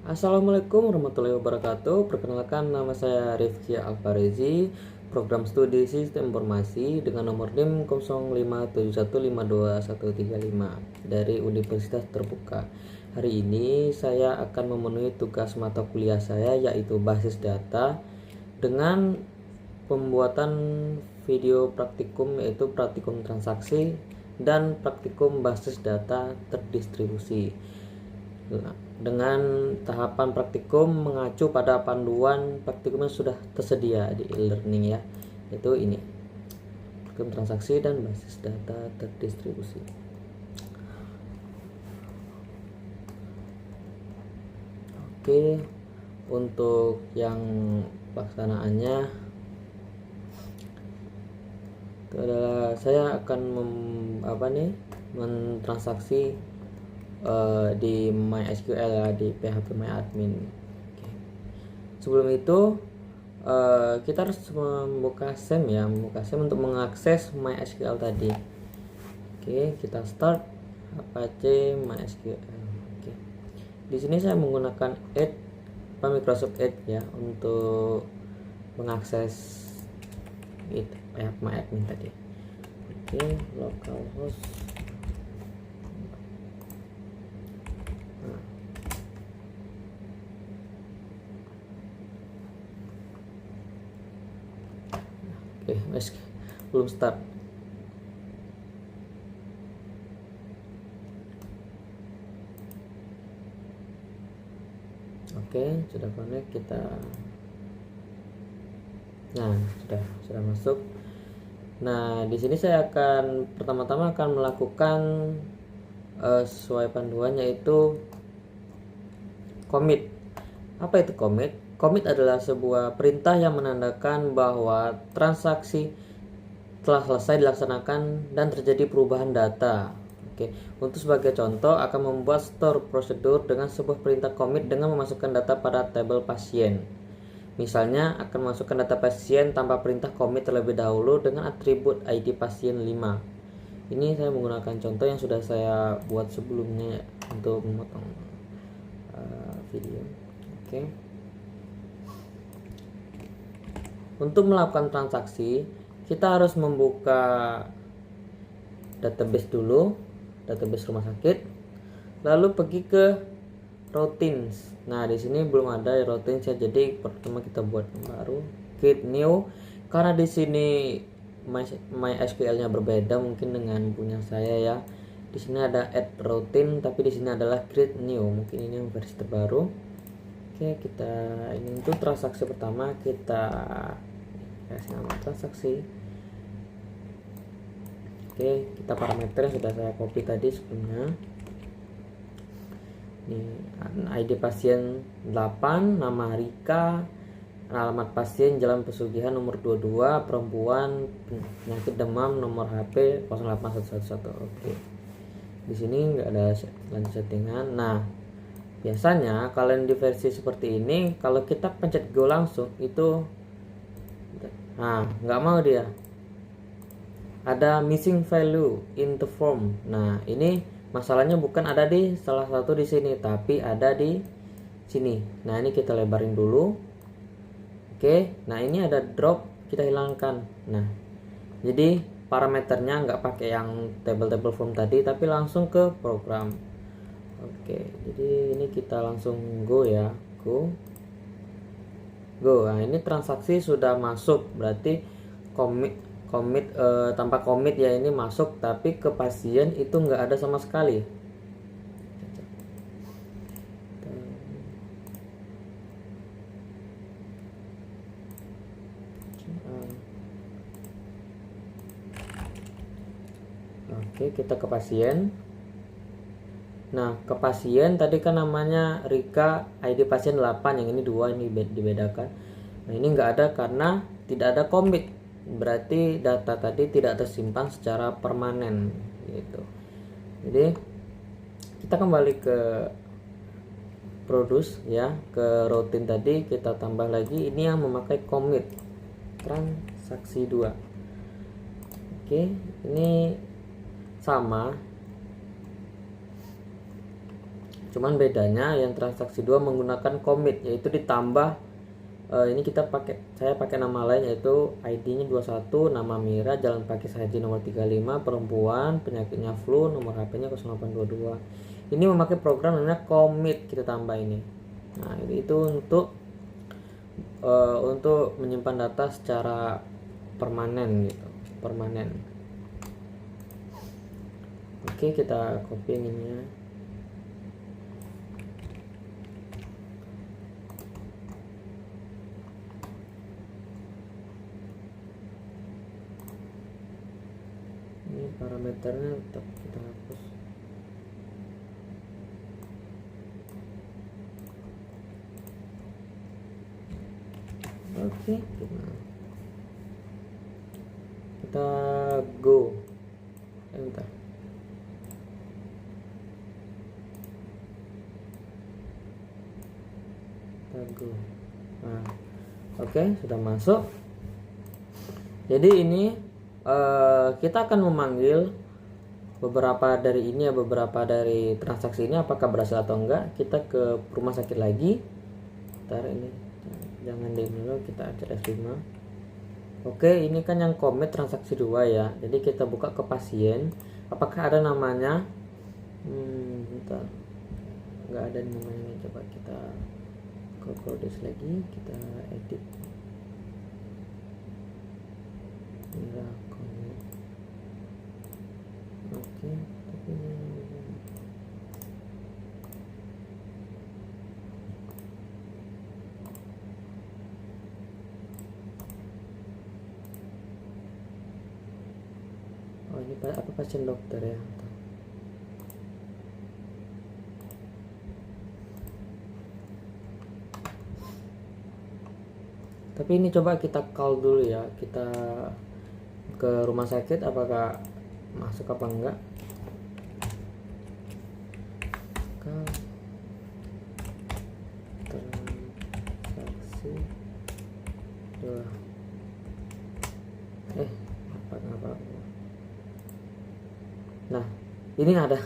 Assalamualaikum warahmatullahi wabarakatuh. Perkenalkan, nama saya Rifki Alfarezi, program studi Sistem Informasi dengan nomor NIM 0571521135 dari Universitas Terbuka. Hari ini saya akan memenuhi tugas mata kuliah saya, yaitu basis data, dengan pembuatan video praktikum, yaitu praktikum transaksi dan praktikum basis data terdistribusi. Dengan tahapan praktikum mengacu pada panduan praktikum yang sudah tersedia di e-learning ya, yaitu ini praktikum transaksi dan basis data terdistribusi. Oke, untuk yang pelaksanaannya itu adalah saya akan mentransaksi di MySQL ya, di PHP MyAdmin. Oke. Sebelum itu kita harus membuka SEM ya, untuk mengakses MySQL tadi. Oke, kita start Apache MySQL. Oke. Di sini saya menggunakan Microsoft Edge ya untuk mengakses PHP MyAdmin tadi. Oke, localhost. Oke, belum start. Oke, sudah connect kita. Nah, sudah masuk. Nah, di sini saya akan pertama-tama melakukan sesuai panduan, yaitu commit. Apa itu commit? Commit adalah sebuah perintah yang menandakan bahwa transaksi telah selesai dilaksanakan dan terjadi perubahan data. Oke, untuk sebagai contoh akan membuat store prosedur dengan sebuah perintah commit dengan memasukkan data pada tabel pasien. Misalnya akan memasukkan data pasien tanpa perintah commit terlebih dahulu dengan atribut ID pasien 5. Ini saya menggunakan contoh yang sudah saya buat sebelumnya untuk memotong video. Oke. Untuk melakukan transaksi, kita harus membuka database dulu, database rumah sakit, lalu pergi ke routines. Nah, di sini belum ada routines ya, jadi pertama kita buat yang baru, create new. Karena di sini MySQL-nya berbeda mungkin dengan punya saya ya. Di sini ada add routine, tapi di sini adalah create new. Mungkin ini yang versi terbaru. Oke, kita ini untuk transaksi pertama kita kasih nama transaksi. Oke, kita parameter yang sudah saya copy tadi sebelumnya. Ini ID pasien 8, nama Rika, alamat pasien Jalan Pesugihan nomor 22, perempuan, penyakit demam, nomor HP 08111. Oke. Di sini nggak ada settingan. Nah, biasanya kalian di versi seperti ini, kalau kita pencet go langsung itu, nah nggak mau dia, ada missing value in the form. Nah, ini masalahnya bukan ada di salah satu di sini, tapi ada di sini. Nah, ini kita lebarin dulu. Oke, nah ini ada drop, kita hilangkan. Nah, jadi parameternya nggak pakai yang table form tadi, tapi langsung ke program. Oke, jadi ini kita langsung go ya, go. Nah, ini transaksi sudah masuk, berarti commit tanpa commit ya, ini masuk, tapi ke pasien itu nggak ada sama sekali. Oke, kita ke pasien. Nah, ke pasien tadi kan namanya Rika, ID pasien 8, yang ini 2, ini dibedakan. Nah, ini nggak ada karena tidak ada commit, berarti data tadi tidak tersimpan secara permanen gitu. Jadi kita kembali ke produce ya, ke routine tadi kita tambah lagi ini yang memakai commit transaksi 2. Oke, ini sama, Cuman bedanya yang transaksi 2 menggunakan commit, yaitu ditambah ini saya pakai nama lain, yaitu ID-nya 21, nama Mira, jalan Pakis Haji nomor 35, perempuan, penyakitnya flu, nomor HP-nya 0822. Ini memakai program namanya commit, kita tambah ini. Nah, itu untuk menyimpan data secara permanen gitu, permanen. Oke, kita copy yang ini ya. Ini parameternya tetap kita hapus. Oke, kita go, enter. Kita go. Nah, oke, sudah masuk. Jadi ini kita akan memanggil beberapa dari ini ya, beberapa dari transaksi ini apakah berhasil atau enggak. Kita ke rumah sakit lagi. Ntar ini jangan di dulu, kita add S5. Oke, ini kan yang commit transaksi 2 ya. Jadi kita buka ke pasien, apakah ada namanya? Bentar, nggak ada namanya. Coba kita copy lagi, kita edit. Mira commit. Oke, tapi ini apa, pasien dokter ya. Tapi ini coba kita call dulu ya, kita ke rumah sakit apakah masuk apa enggak. Transaksi 2. Apa. Nah, ini ada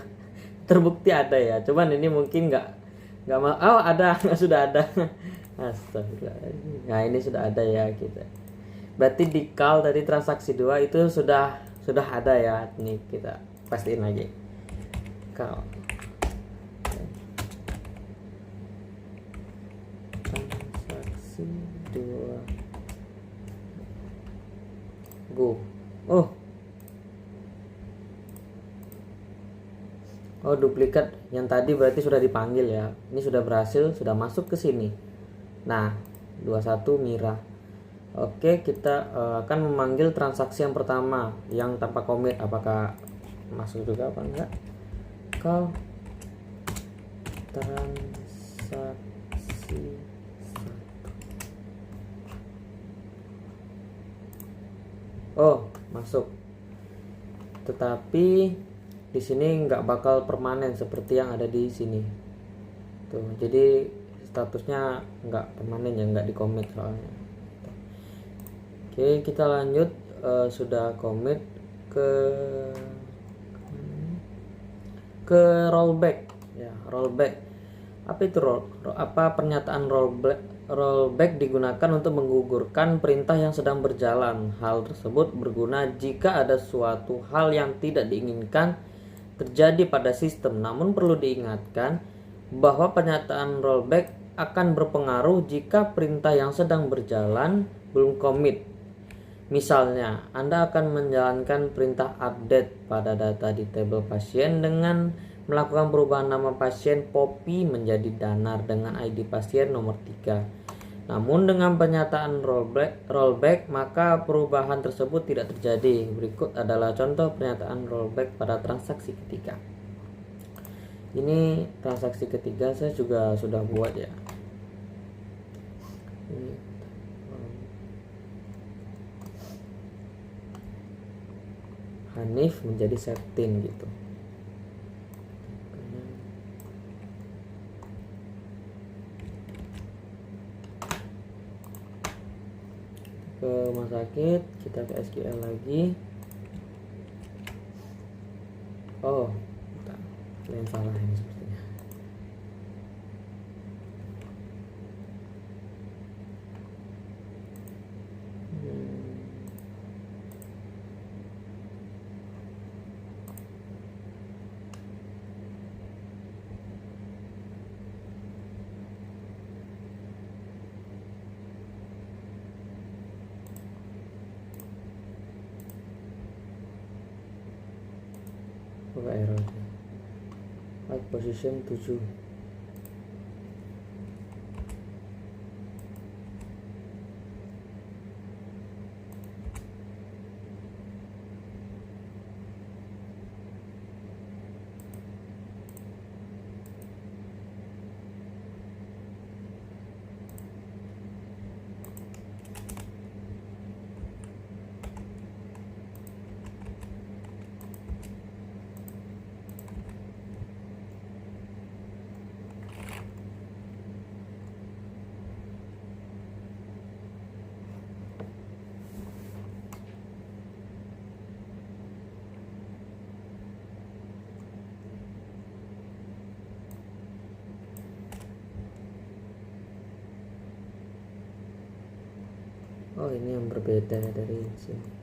terbukti ada ya, cuman ini mungkin nggak mau. Oh, ada. Sudah ada. Astagfirullah. Nah, ini sudah ada ya kita. Berarti di call tadi transaksi 2 itu sudah ada ya. Nih kita pastiin lagi. Call transaksi 2 go. Oh, duplikat yang tadi berarti sudah dipanggil ya. Ini sudah berhasil, sudah masuk ke sini. Nah, 21 Mira. Oke, kita akan memanggil transaksi yang pertama yang tanpa commit, apakah masuk juga apa enggak. Call transaksi 1. Oh, masuk. Tetapi di sini nggak bakal permanen seperti yang ada di sini. Tuh, jadi statusnya nggak permanen ya, nggak di commit soalnya. Oke, kita lanjut. Sudah commit ke rollback ya. Rollback apa itu? Pernyataan rollback digunakan untuk menggugurkan perintah yang sedang berjalan. Hal tersebut berguna jika ada suatu hal yang tidak diinginkan terjadi pada sistem. Namun perlu diingatkan bahwa pernyataan rollback akan berpengaruh jika perintah yang sedang berjalan belum commit. Misalnya, Anda akan menjalankan perintah update pada data di tabel pasien dengan melakukan perubahan nama pasien Poppy menjadi Danar dengan ID pasien nomor 3. Namun dengan pernyataan rollback maka perubahan tersebut tidak terjadi. Berikut adalah contoh pernyataan rollback pada transaksi ketiga. Ini transaksi ketiga saya juga sudah buat ya. Hanif menjadi Septin gitu. Ke rumah sakit, kita ke SQL lagi. Oh, yang salah ini sepertinya. Coba error. Like position 7. Oh, ini yang berbeda dari sini.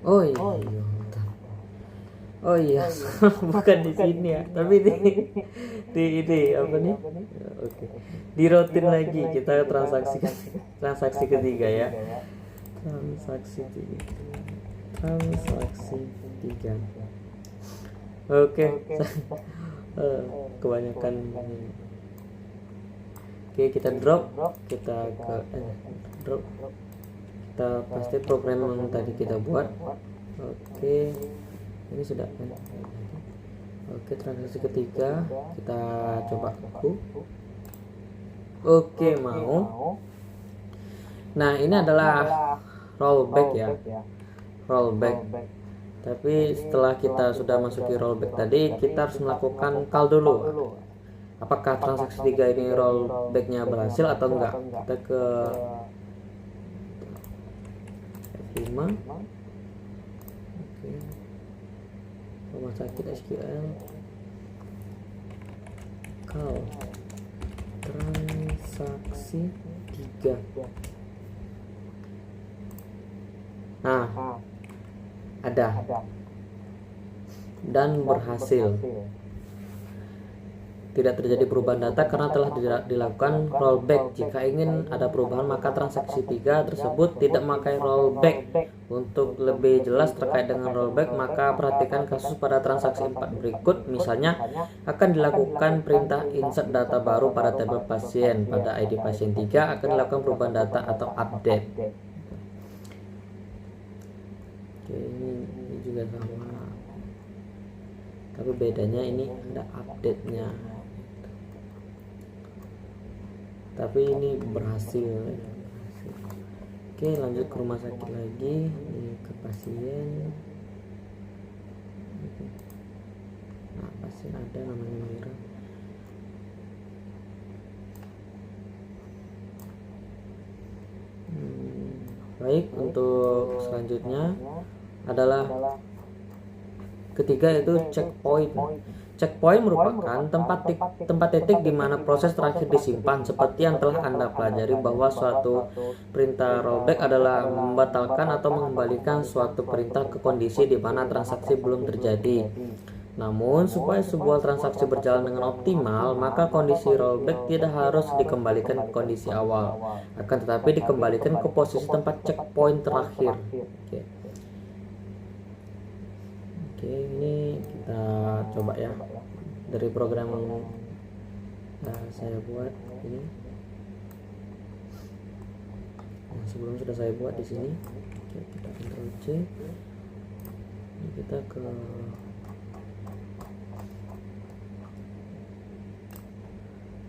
Oh iya, oh iya, bukan di sini ya, tapi di apa nih? Oke, di routing lagi kita transaksi ketiga ya, transaksi tiga. Oke, kebanyakan. Oke, kita drop, kita ke drop. Kita pasti program yang tadi kita buat. Oke, ini sudah kan. Oke, transaksi ketiga kita coba aku. Oke, mau. Nah, ini adalah rollback ya, rollback. Tapi setelah kita sudah masuki rollback tadi, kita harus melakukan call dulu. Apakah transaksi 3 ini rollbacknya berhasil atau enggak? Kita ke 5. Oke. Rumah sakit SQL call transaksi 3. Nah, ada dan berhasil. Tidak terjadi perubahan data karena telah dilakukan rollback. Jika ingin ada perubahan, maka transaksi 3 tersebut tidak memakai rollback. Untuk lebih jelas terkait dengan rollback, maka perhatikan kasus pada transaksi 4 berikut. Misalnya, akan dilakukan perintah insert data baru pada tabel pasien. Pada ID pasien 3 akan dilakukan perubahan data atau update. Oke, ini juga sama. Tapi bedanya ini ada update-nya. Tapi ini berhasil. Oke, lanjut ke rumah sakit lagi, ini ke pasien. Nah, pasien ada namanya Mira. Baik, untuk selanjutnya adalah ketiga, yaitu checkpoint. Checkpoint merupakan tempat titik di mana proses terakhir disimpan. Seperti yang telah Anda pelajari bahwa suatu perintah rollback adalah membatalkan atau mengembalikan suatu perintah ke kondisi di mana transaksi belum terjadi. Namun, supaya sebuah transaksi berjalan dengan optimal, maka kondisi rollback tidak harus dikembalikan ke kondisi awal, akan tetapi dikembalikan ke posisi tempat checkpoint terakhir. Oke, ini kita coba ya dari program yang saya buat ini. Nah, sebelum sudah saya buat di sini. Oke, kita Ctrl C. Ini kita ke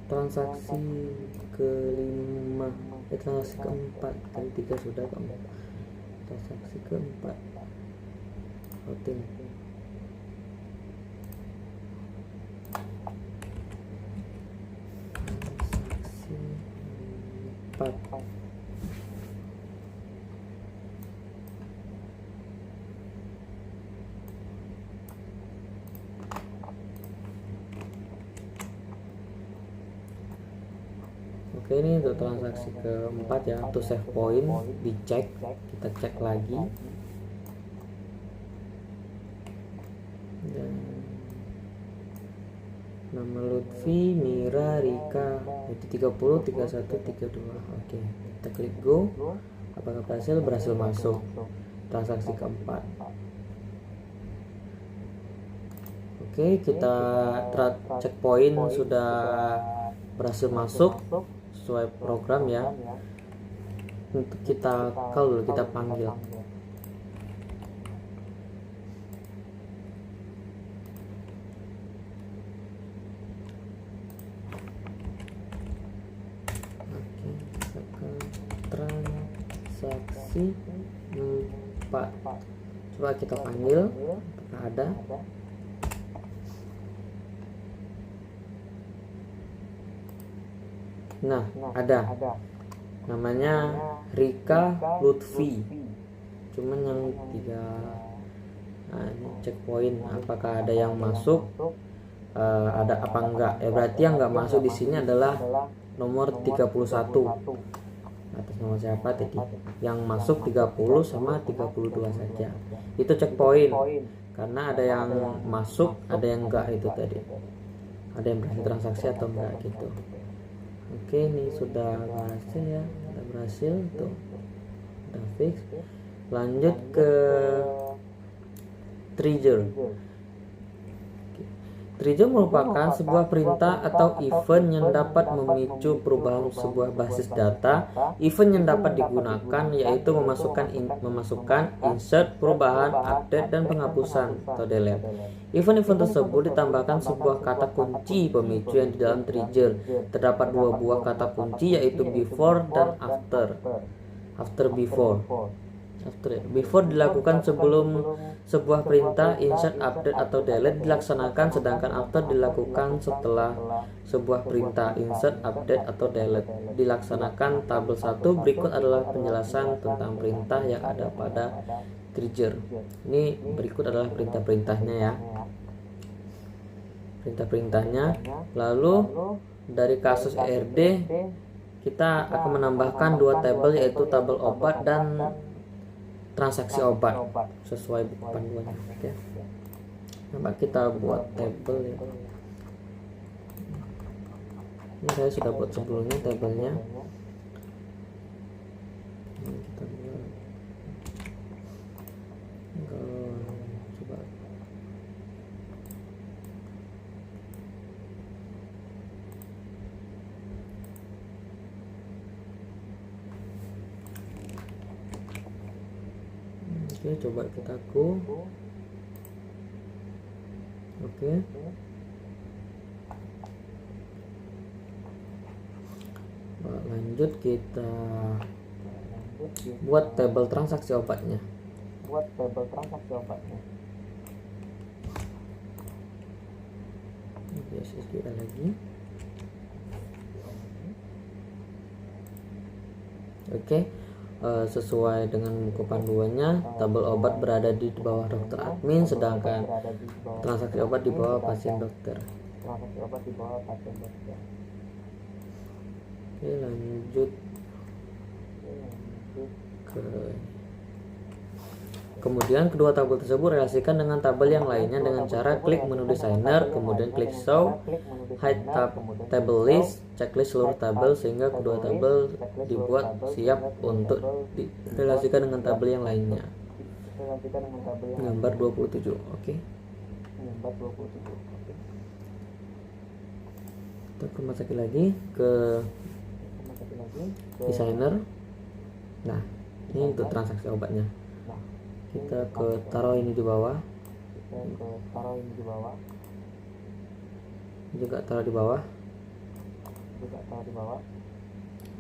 transaksi kelima, transaksi keempat, tadi 3 sudah, keempat, transaksi keempat, routing. Transaksi 4. Oke, ini untuk transaksi keempat ya, to save point dicek, kita cek lagi. Dan nama Lutfi, Mira, Rika, itu 30, 31, 32. Oke, kita klik go. Apakah berhasil? Berhasil masuk transaksi keempat. Oke, kita checkpoint sudah berhasil masuk sesuai program ya. Untuk kita call dulu, kita panggil. Oke, kita ke transaksi 4. Coba kita panggil, apakah ada? Nah, ada. Namanya Rika Lutfi. Cuman yang 3. Nah, ini checkpoint apakah ada yang masuk, ada apa enggak. Ya berarti yang enggak masuk di sini adalah nomor 31. Atas nama siapa tadi? Yang masuk 30 sama 32 saja. Itu checkpoint. Karena ada yang masuk, ada yang enggak itu tadi. Ada yang berhasil transaksi atau enggak gitu. Oke, ini sudah berhasil ya, sudah berhasil tuh, udah fix. Lanjut ke trigger. Trigger merupakan sebuah perintah atau event yang dapat memicu perubahan sebuah basis data. Event yang dapat digunakan yaitu memasukkan, insert, perubahan, update, dan penghapusan atau delete. Event-event tersebut ditambahkan sebuah kata kunci pemicu yang di dalam trigger. Terdapat 2 buah kata kunci yaitu before dan after. Before dilakukan sebelum sebuah perintah insert, update, atau delete dilaksanakan, sedangkan after dilakukan setelah sebuah perintah insert, update, atau delete dilaksanakan. Tabel 1 berikut adalah penjelasan tentang perintah yang ada pada trigger. Ini berikut adalah perintah-perintahnya ya. Perintah-perintahnya. Lalu dari kasus ERD kita akan menambahkan 2 tabel, yaitu tabel obat dan transaksi obat sesuai buku panduannya. Oke. Coba kita buat tabel ya. Ini saya sudah buat sebelumnya tabelnya. Ini kita buat. Coba. Oke, coba kita go. Oke. Lanjut kita buat tabel transaksi obatnya. SQL lagi. Oke. Sesuai dengan buku panduannya, tabel obat berada di bawah dokter admin, sedangkan transaksi obat di bawah pasien dokter. Oke, lanjut Kemudian kedua tabel tersebut relasikan dengan tabel yang lainnya dengan cara klik menu designer, kemudian klik show, hide table list, checklist seluruh tabel sehingga kedua tabel dibuat siap untuk direlasikan dengan tabel yang lainnya. Gambar 27. Oke. Kita ke rumah sakit lagi ke designer. Nah, ini untuk transaksi obatnya. Kita ke taruh ini di bawah. Juga taruh di bawah.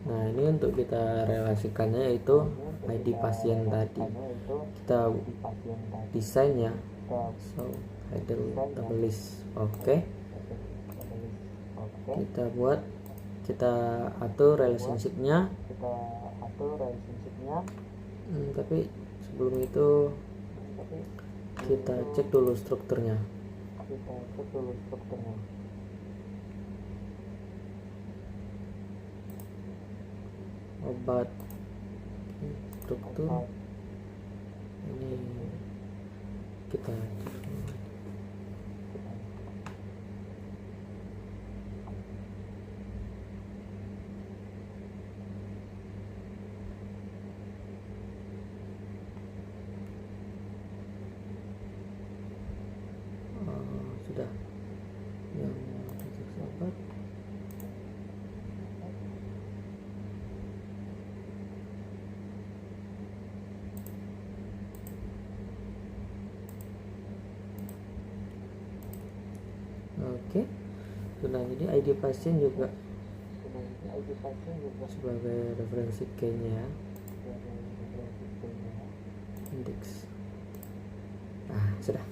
Nah, ini untuk kita relasikannya yaitu ID pasien tadi. Kita desain ya. So, table list. Oke. Kita atur relationship-nya. Tapi sebelum itu kita cek dulu strukturnya. Obat struktur ini kita sudah yang obat. Oke, sudah. Jadi ID pasien juga sebagai referensi key-nya, indeks. Nah, sudah.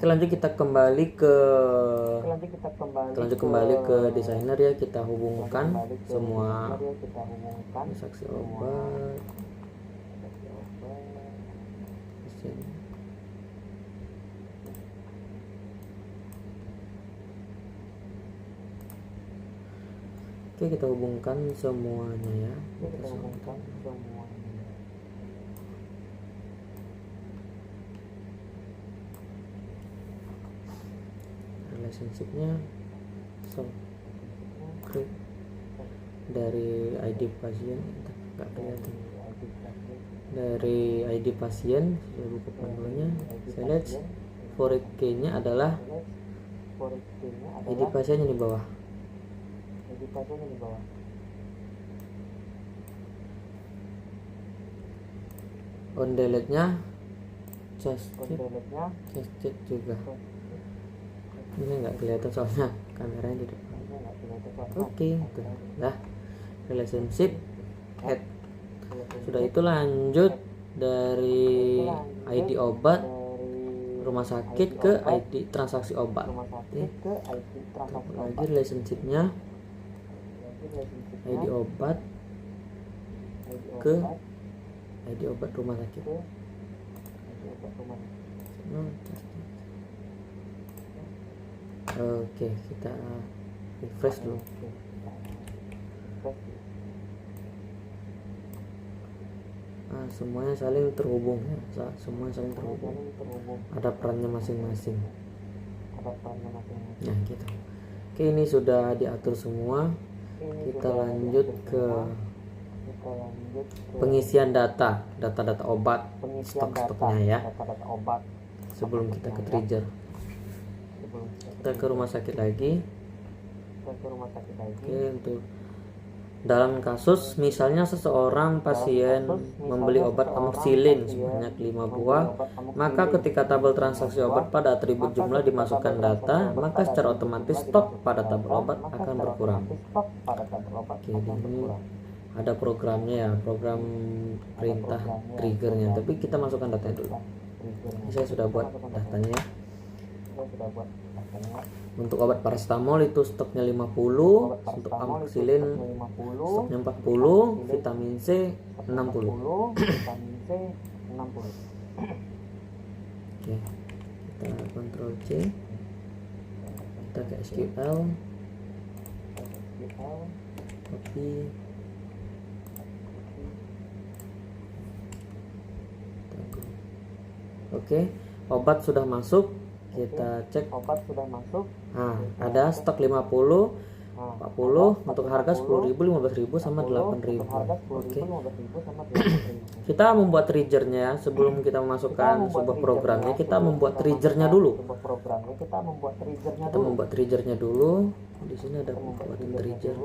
Lanjut kembali ke desainer ya. Kita hubungkan semua transaksi obat. Oke, kita hubungkan semuanya ya. Relationship-nya create dari ID pasien, nggak kelihatan. Dari ID pasien, saya buka panelnya, select for key-nya adalah ID pasien yang di bawah. On delete-nya just check juga. Ini nggak kelihatan soalnya kameranya di depan. Oke, nah relationship add. Sudah itu lanjut dari ID obat rumah sakit ke ID transaksi obat. Lagi relationship-nya ID obat ke ID obat rumah sakit. Oke, kita refresh dulu. Semuanya saling terhubung ya. Semuanya saling terhubung. Ada perannya masing-masing. Nah, gitu. Oke, ini sudah diatur semua. Kita lanjut ke pengisian data obat, stok-stoknya ya. Sebelum kita ke trigger. Kita ke rumah sakit lagi. Oke, untuk dalam kasus misalnya seseorang pasien membeli obat amoxicillin sebanyak 5 buah, maka ketika tabel transaksi obat pada atribut jumlah dimasukkan data, maka secara otomatis stok pada tabel obat akan berkurang. Oke, ini ada programnya ya, program perintah triggernya, tapi kita masukkan datanya dulu. Ini saya sudah buat datanya. Untuk obat paracetamol itu stoknya 50, untuk amoxicillin stoknya 40, vitamin C 60. Oke, kita Ctrl C, kita ke SQL, copy, kita Oke, obat sudah masuk. Kita cek. Obat sudah masuk. Nah, ada stok 50, 40 untuk harga 10.000, 15.000 sama 8.000. Oke. Kita membuat triggernya ya. Sebelum kita memasukkan sebuah programnya, kita membuat triggernya dulu. Kita membuat triggernya dulu. Di sini ada pembuatan trigger.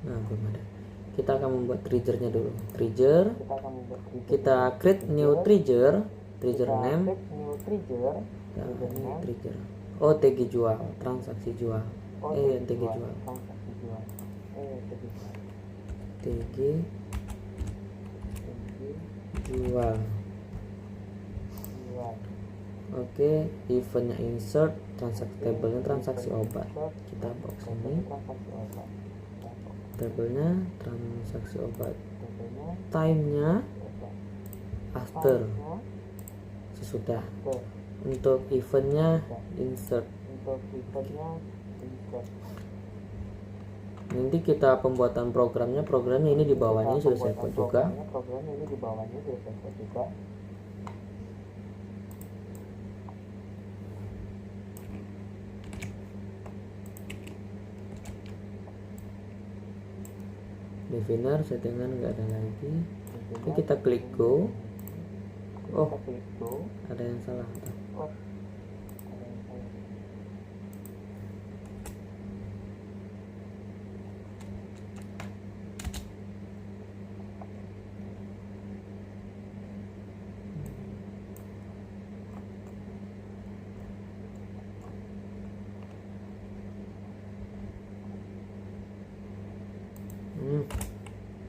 Nah, belum ada. Kita akan membuat triggernya dulu. Trigger. Kita create new trigger. Trigger name. Nah, ini trigger. OTG jual, transaksi jual. TG jual. TG jual. Oke, eventnya insert, transaksi tabelnya transaksi obat. Kita box ini. Tabelnya transaksi obat. Time-nya after, sesudah. Untuk eventnya insert. Nanti kita pembuatan programnya ini di bawahnya sudah saya buat juga. Designer settingan nggak ada lagi. Oke, kita klik go. Oh, ada yang salah.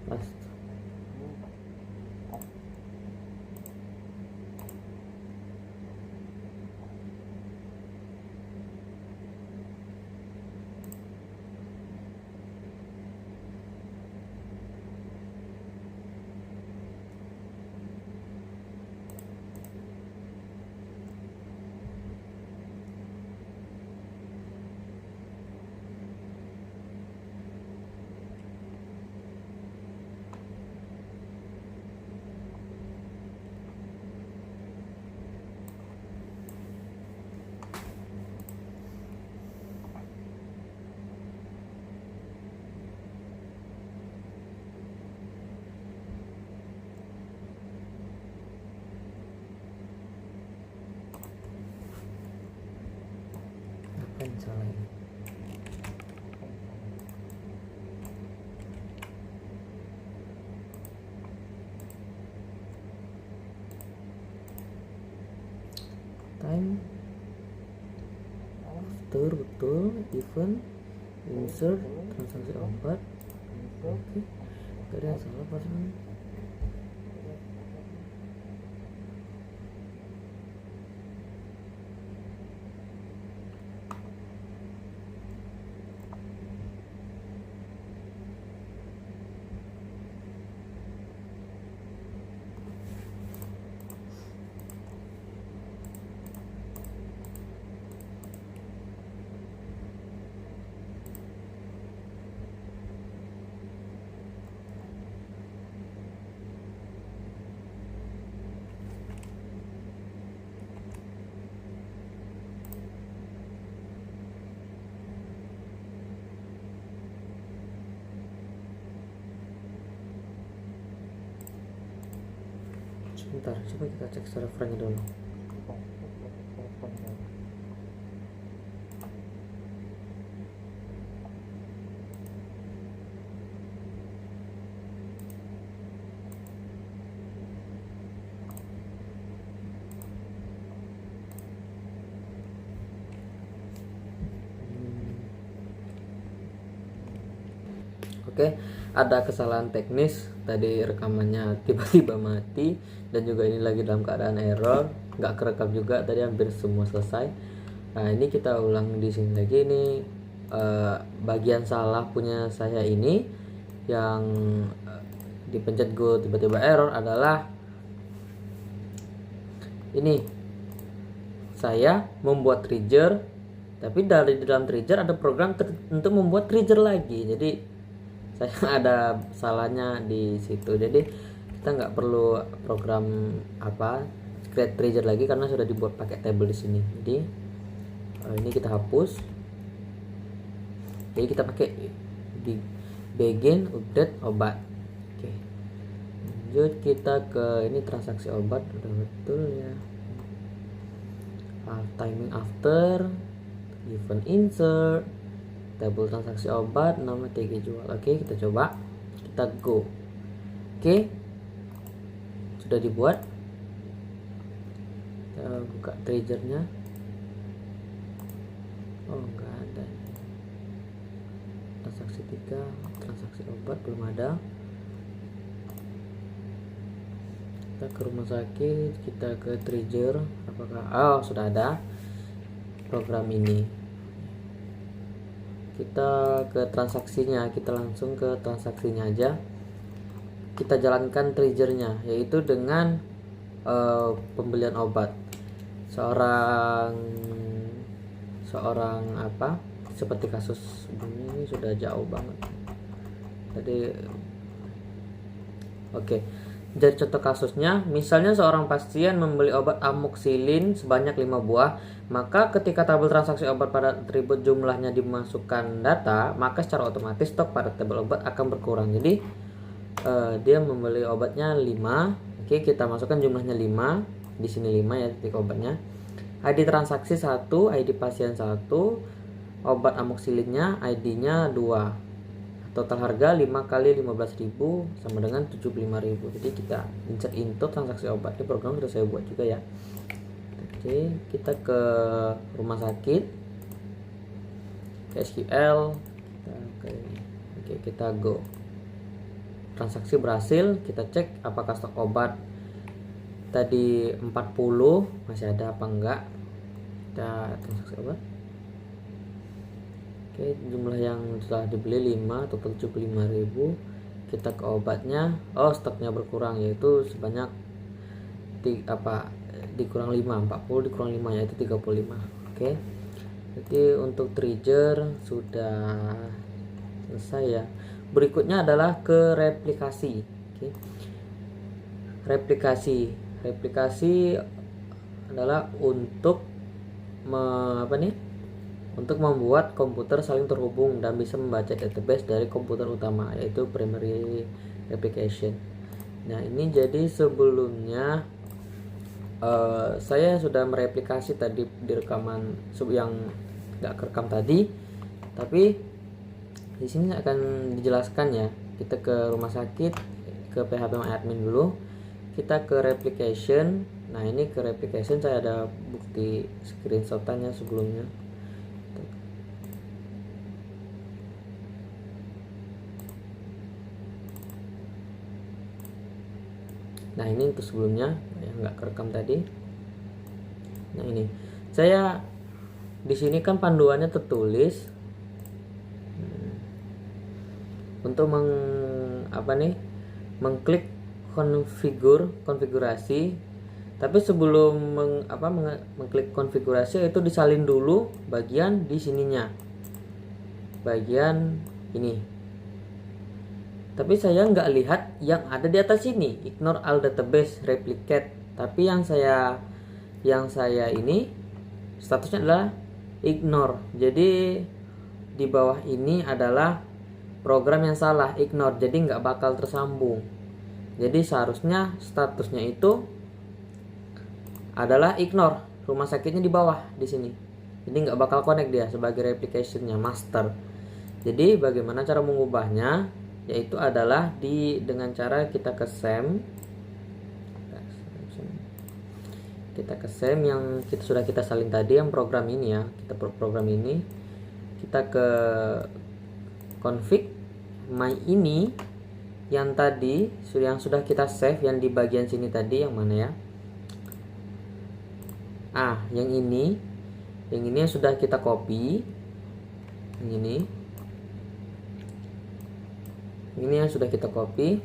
Last. Apa yang salah ini? Time after, betul. Event insert, transaksi obat. Oke, gak ada yang salah pasangan. Sebentar, coba kita cek servernya dulu. Oke, ada kesalahan teknis tadi, rekamannya tiba-tiba mati dan juga ini lagi dalam keadaan error, nggak kerekam juga tadi, hampir semua selesai. Nah, ini kita ulang di sini lagi. Ini bagian salah punya saya ini yang dipencet go tiba-tiba error adalah ini. Saya membuat trigger, tapi dari dalam trigger ada program untuk membuat trigger lagi. Jadi saya ada salahnya di situ. Jadi kita nggak perlu program create trigger lagi karena sudah dibuat pakai table di sini. Jadi ini kita hapus. Jadi kita pakai di begin update obat. Oke. Lanjut kita ke ini transaksi obat, udah betul ya. Timing after, event insert, table transaksi obat, nama TG jual. Oke, kita coba, kita go. Oke, sudah dibuat. Kita buka triggernya. Oh, enggak ada. Transaksi 3, transaksi obat belum ada. Kita ke rumah sakit, kita ke trigger, apakah sudah ada program ini. Kita ke transaksinya, kita langsung ke transaksinya aja. Kita jalankan triggernya, yaitu dengan pembelian obat. Seorang seperti kasus ini sudah jauh banget tadi. Oke, jadi contoh kasusnya, misalnya seorang pasien membeli obat amoxicillin sebanyak 5 buah, maka ketika tabel transaksi obat pada atribut jumlahnya dimasukkan data, maka secara otomatis stok pada tabel obat akan berkurang. Jadi dia membeli obatnya 5. Oke, kita masukkan jumlahnya 5 di sini, 5 ya titik obatnya. ID transaksi 1, ID pasien 1, obat amoxicillinnya ID-nya 2. Total harga 5 kali 15.000 sama dengan 75.000. Jadi kita insert into transaksi obat. Ini program sudah saya buat juga ya. Oke, kita ke rumah sakit, ke SQL, kita go. Transaksi berhasil. Kita cek apakah stok obat tadi 40 masih ada apa enggak. Kita transaksi obat. Oke, jumlah yang telah dibeli 5, total 75.000. Kita ke obatnya, stoknya berkurang, yaitu sebanyak dikurang 5, 40 dikurang 5 yaitu 35. Oke. Jadi untuk trigger sudah selesai ya. Berikutnya adalah ke replikasi. Oke. Replikasi adalah untuk untuk membuat komputer saling terhubung dan bisa membaca database dari komputer utama, yaitu primary replication. Nah, ini jadi sebelumnya saya sudah mereplikasi tadi di rekaman yang nggak kerekam tadi, tapi di sini akan dijelaskan ya. Kita ke rumah sakit, ke PHP admin dulu, kita ke replication. Nah, ini ke replication saya ada bukti screenshotannya sebelumnya. Nah, ini untuk sebelumnya yang nggak kerekam tadi. Nah, ini saya di sini kan panduannya tertulis untuk mengklik konfigurasi. Tapi sebelum mengklik konfigurasi itu disalin dulu bagian di sininya, bagian ini. Tapi saya nggak lihat yang ada di atas ini, ignore all database replicate. Tapi yang saya ini statusnya adalah ignore. Jadi di bawah ini adalah program yang salah, ignore. Jadi nggak bakal tersambung. Jadi seharusnya statusnya itu adalah ignore. Rumah sakitnya di bawah di sini. Jadi nggak bakal connect dia sebagai replicationnya master. Jadi bagaimana cara mengubahnya? Yaitu adalah dengan cara kita ke SAM. Kita ke SAM yang sudah kita salin tadi, yang program ini ya. Kita program ini. Kita ke config my ini yang tadi yang sudah kita save, yang di bagian sini tadi, yang mana ya? Yang ini yang sudah kita copy. Yang ini yang sudah kita copy,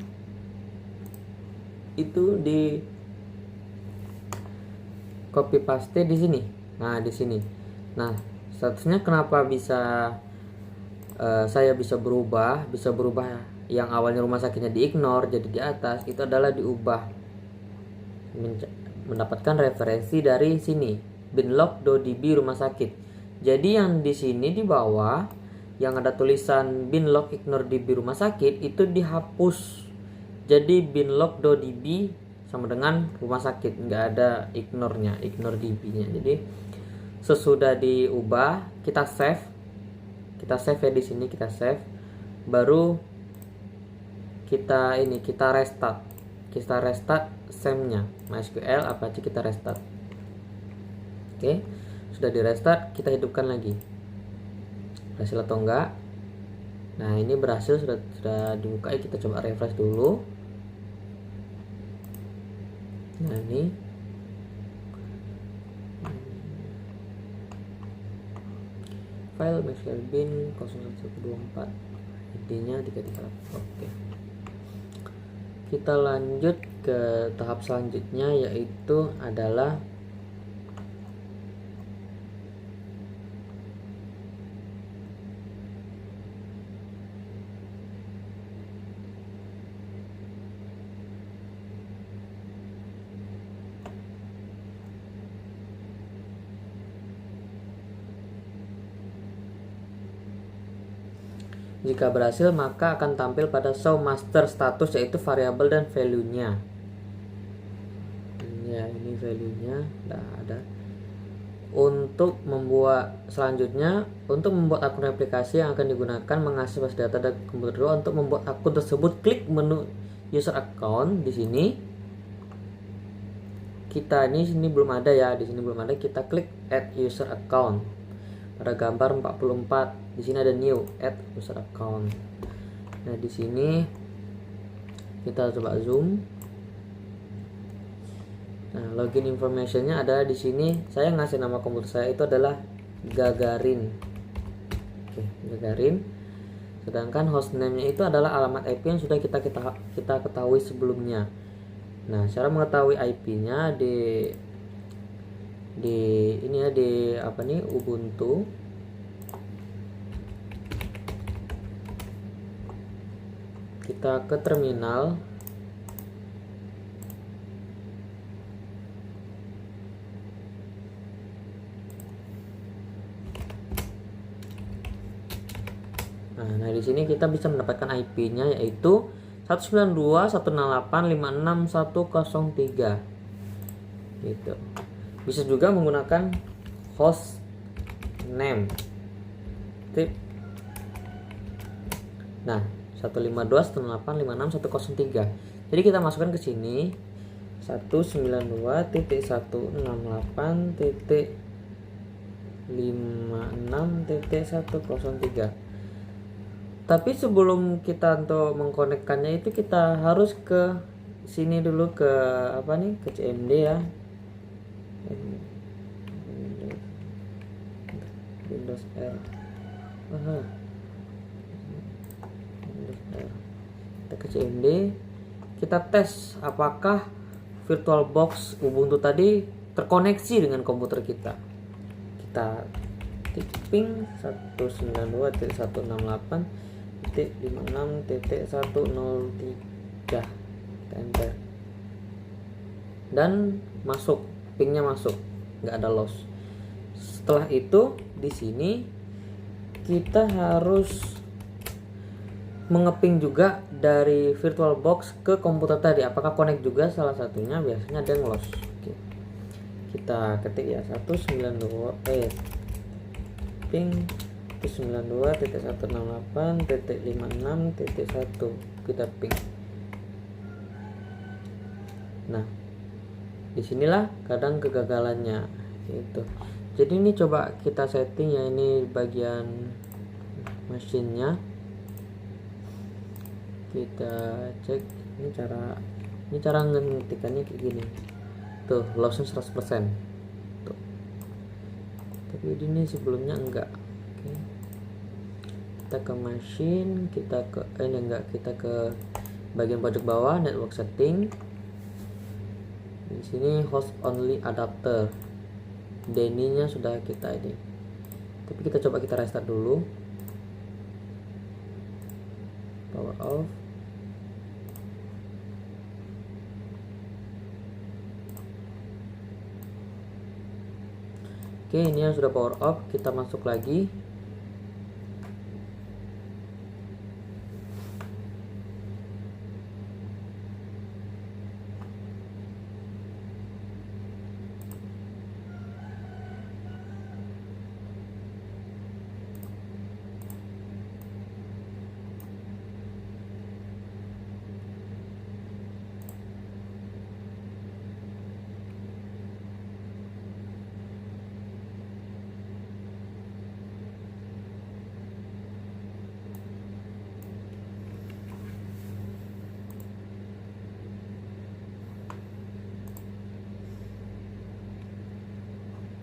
itu di copy paste di sini. Nah, di sini. Nah, statusnya kenapa bisa saya bisa berubah yang awalnya rumah sakitnya di ignore jadi di atas, itu adalah diubah mendapatkan referensi dari sini, binlog.db rumah sakit. Jadi yang di sini di bawah yang ada tulisan binlog ignore db rumah sakit itu dihapus. Jadi binlog.db sama dengan rumah sakit, nggak ada ignore-nya, ignore db-nya. Jadi sesudah diubah kita save ya, di sini kita save, baru kita restart SAM-nya MySQL Apache, kita restart. Oke, sudah di restart, kita hidupkan lagi. Berhasil atau enggak? Nah, ini berhasil, sudah dibuka. Kita coba refresh dulu. Nah, ini file MySQL bin 0124 ID-nya 338. Oke. Kita lanjut ke tahap selanjutnya, yaitu adalah jika berhasil maka akan tampil pada show master status, yaitu variabel dan value-nya. Ya, ini value-nya udah ada. Untuk membuat selanjutnya, untuk membuat akun aplikasi yang akan digunakan mengakses data dari komputer dulu. Untuk membuat akun tersebut, klik menu user account di sini. Kita sini belum ada ya, di sini belum ada. Kita klik add user account. Pada gambar 44 di sini ada new, add user account. Nah, di sini kita coba zoom. Nah, login informationnya ada di sini. Saya ngasih nama komputer saya itu adalah Gagarin. Oke, Gagarin. Sedangkan hostname-nya itu adalah alamat IP yang sudah kita ketahui sebelumnya. Nah, cara mengetahui IP-nya di ini ya, di Ubuntu. Kita ke terminal. Nah, di sini kita bisa mendapatkan IP-nya, yaitu 192.168.56.103 gitu. Bisa juga menggunakan host name. Nah, 152.168.56.103. Jadi kita masukkan ke sini 192.168.56.103. Tapi sebelum kita untuk mengkonekkannya itu kita harus ke sini dulu, ke ke CMD ya. Windows R. Kita ke CMD, kita tes apakah VirtualBox Ubuntu tadi terkoneksi dengan komputer kita. Kita ping 192.168.56.103, kita enter dan masuk, pingnya masuk, nggak ada loss. Setelah itu di sini kita harus mengeping juga dari VirtualBox ke komputer tadi, apakah connect juga salah satunya. Biasanya ada yang loss. Oke. Kita ketik ya 192 ping 192.168.56.1, kita ping. Nah, disinilah kadang kegagalannya gitu. Jadi ini coba kita setting ya, ini bagian mesinnya. Kita cek ini cara ngetikannya kayak gini. Tuh, lossnya 100%. Tuh. Tapi ini sebelumnya enggak. Oke. Kita ke machine, kita ke bagian pojok bawah, network setting. Di sini host only adapter. DNI-nya sudah kita ini. Tapi kita coba kita restart dulu. power off. Oke, ini yang sudah power off, kita masuk lagi.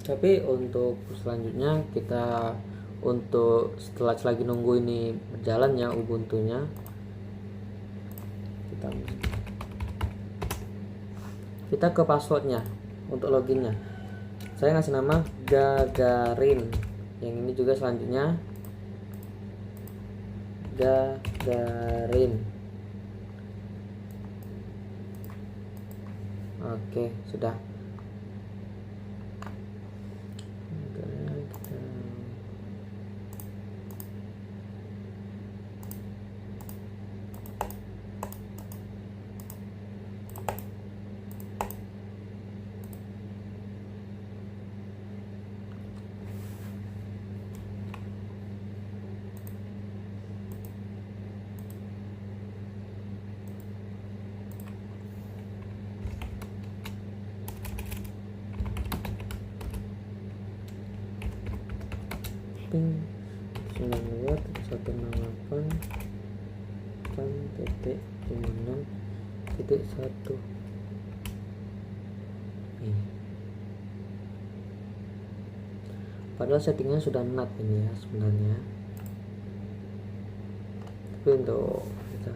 Tapi untuk selanjutnya kita untuk setelah lagi nunggu ini berjalan ya Ubuntu-nya, kita ke passwordnya untuk loginnya. Saya ngasih nama Gagarin. Yang ini juga selanjutnya Gagarin. Oke, sudah. Ping 92.168.56.1. Padahal settingnya sudah NAT ini ya sebenarnya. Tapi untuk kita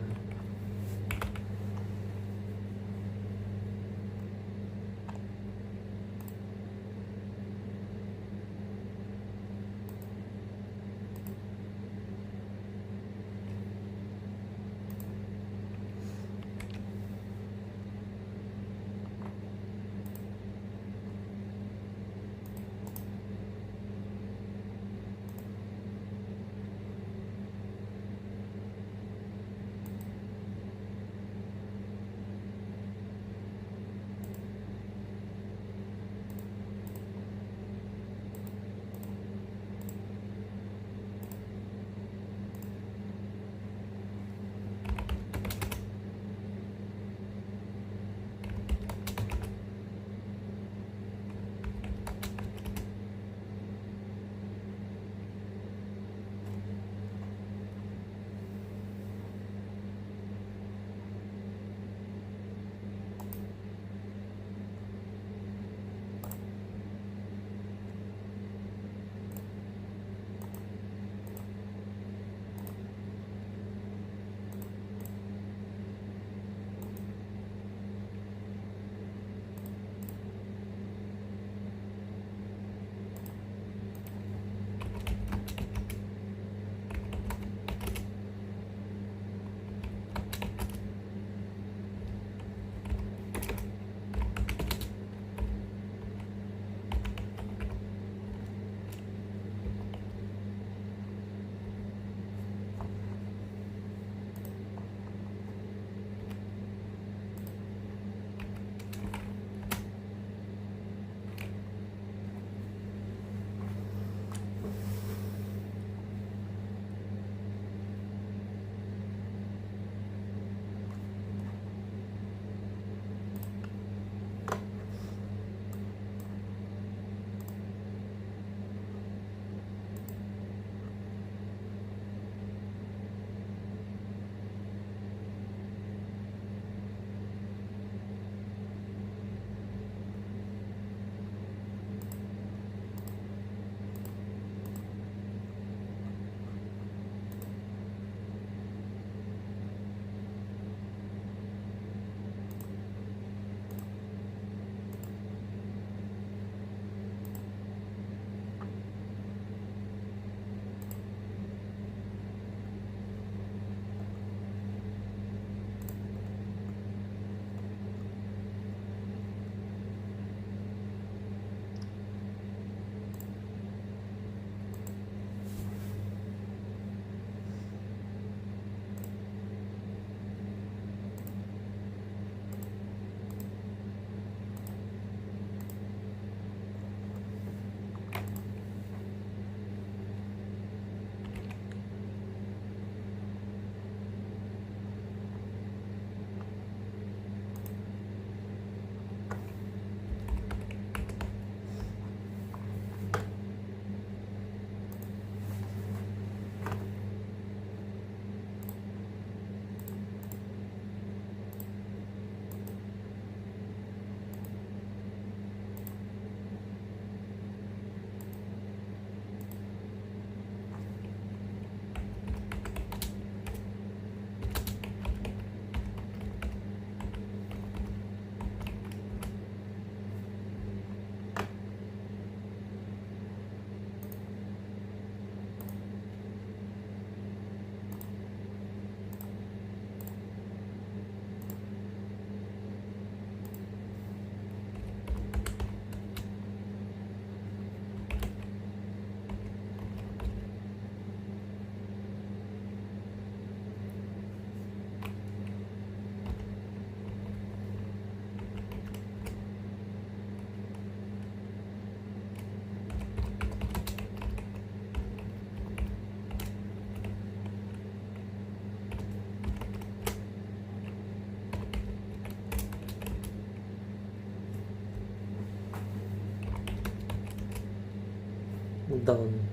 breakdown.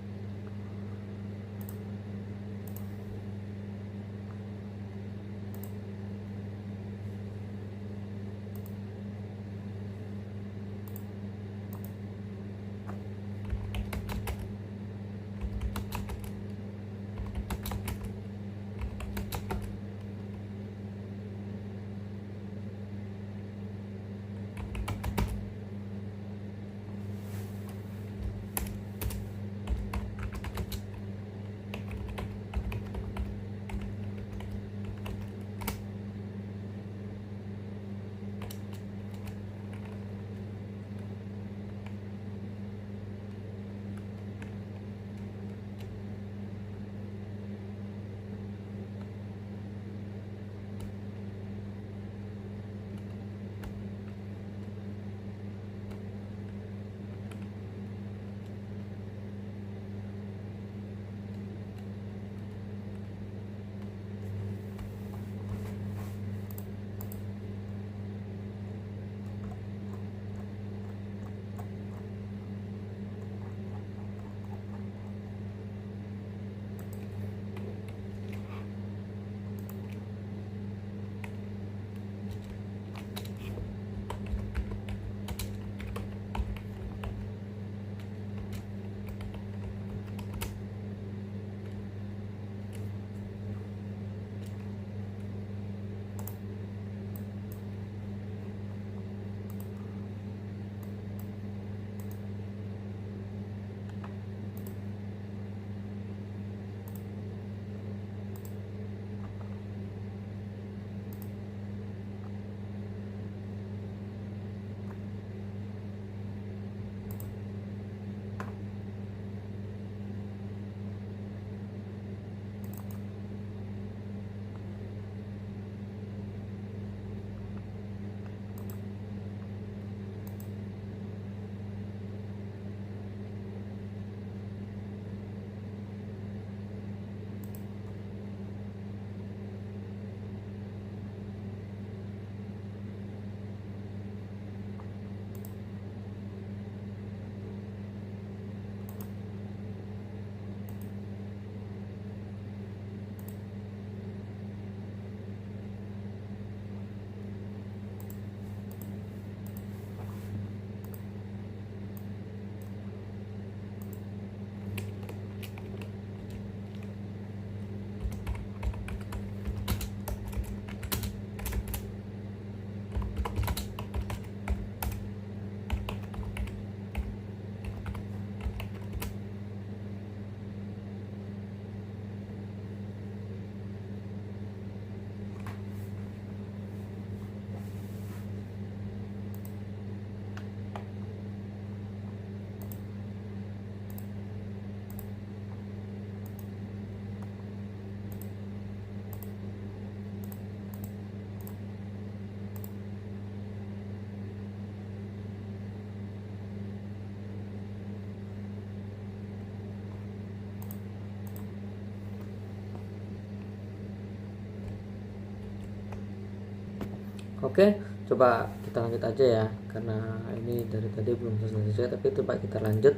Oke, coba kita lanjut aja ya, karena ini dari tadi belum selesai, tapi coba kita lanjut.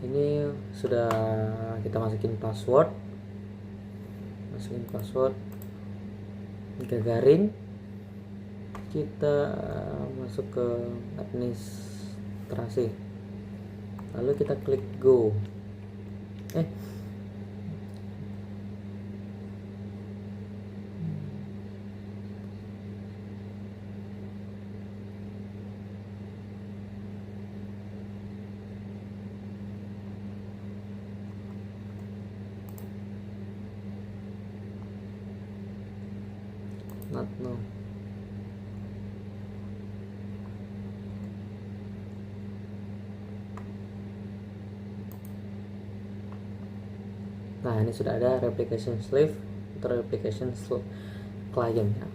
Ini sudah kita masukin password, garing, kita masuk ke administrasi, lalu kita klik go. Not no. Nah, ini sudah ada replication sleeve atau replication client ya.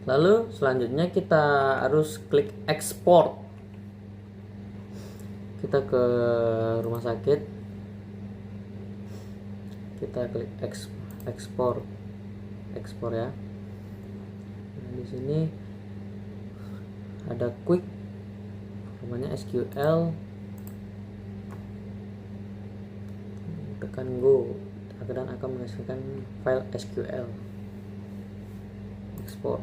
Lalu selanjutnya kita harus klik export. Kita ke rumah sakit, kita klik export ya. Nah, di sini ada quick namanya SQL tekan go dan akan menghasilkan file SQL export.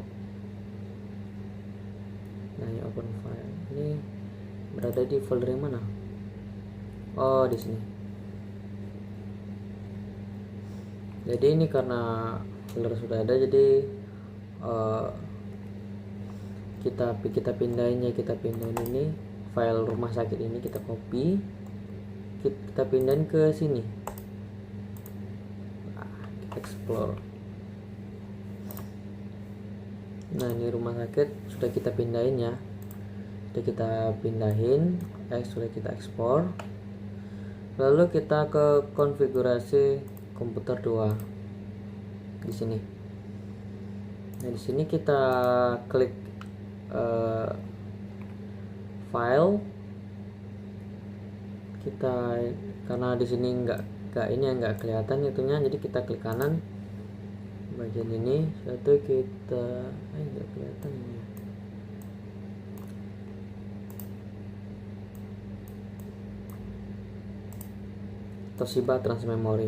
Nah, ini open file. Ini berada di folder yang mana? Oh, di sini. Jadi ini karena folder sudah ada, jadi kita pindahin ini file rumah sakit ini, kita copy, kita pindahin ke sini. Kita explore. Nah, ini rumah sakit sudah kita pindahin ya. Sudah kita ekspor. Lalu kita ke konfigurasi komputer 2 di sini. Nah, di sini kita klik file. Karena di sini nggak kelihatan itunya, jadi kita klik kanan bagian ini. Satu kita nggak kelihatan ini. Toshiba Trans Memory.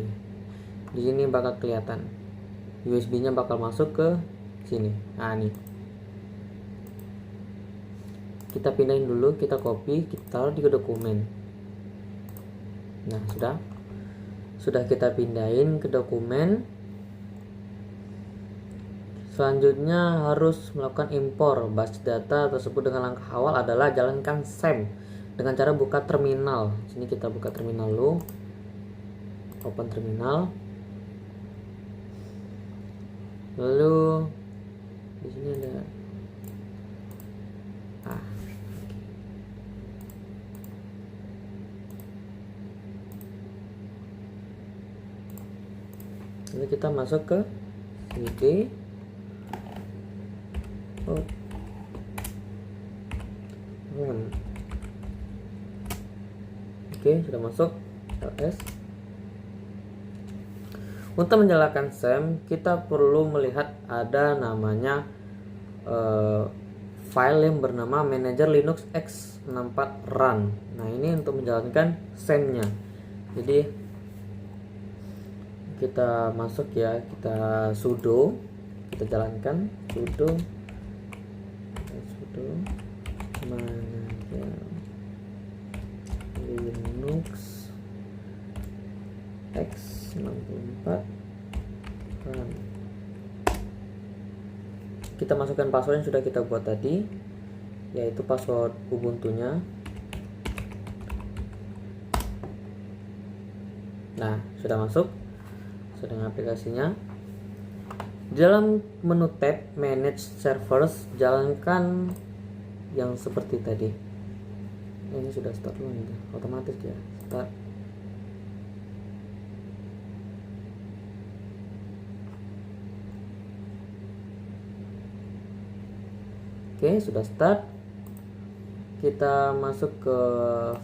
Di sini bakal kelihatan. USB-nya bakal masuk ke sini. Nah, nih. Kita pindahin dulu, kita copy, kita taruh di dokumen. Nah, sudah kita pindahin ke dokumen. Selanjutnya harus melakukan impor base data tersebut. Dengan langkah awal adalah jalankan SAM dengan cara buka terminal. Sini kita buka terminal dulu. Open terminal. Lalu di sini ada Lalu kita masuk ke CD. Oke, sudah masuk LS. Untuk menyalakan SAM, kita perlu melihat ada namanya file yang bernama Manager Linux x64 Run. Nah, ini untuk menjalankan SAM-nya. Jadi kita masuk ya, kita sudo, kita jalankan sudo Manager Linux x64 Run. Kita masukkan password yang sudah kita buat tadi, yaitu password Ubuntu-nya. Nah, sudah masuk, sudah aplikasinya. Di dalam menu tab Manage Servers, jalankan yang seperti tadi. Ini sudah start dulu nih, otomatis ya start. Oke, sudah start. Kita masuk ke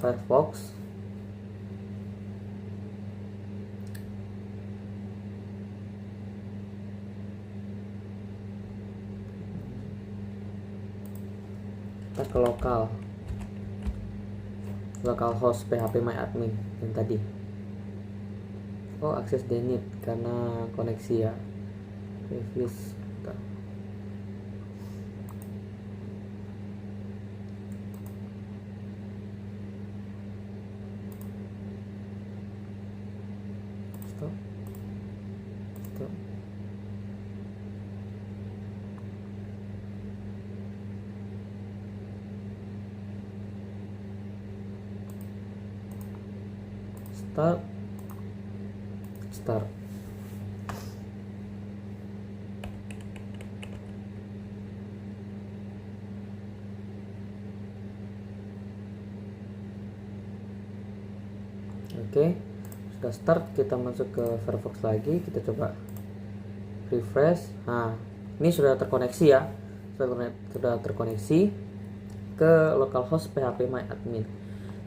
Firefox. Kita ke localhost phpMyAdmin yang tadi. Oh, akses denied karena koneksi ya. Previous. Start. Oke, sudah start. Kita masuk ke Firefox lagi, kita coba refresh. Nah, ini sudah terkoneksi ya, sudah terkoneksi ke localhost phpMyAdmin.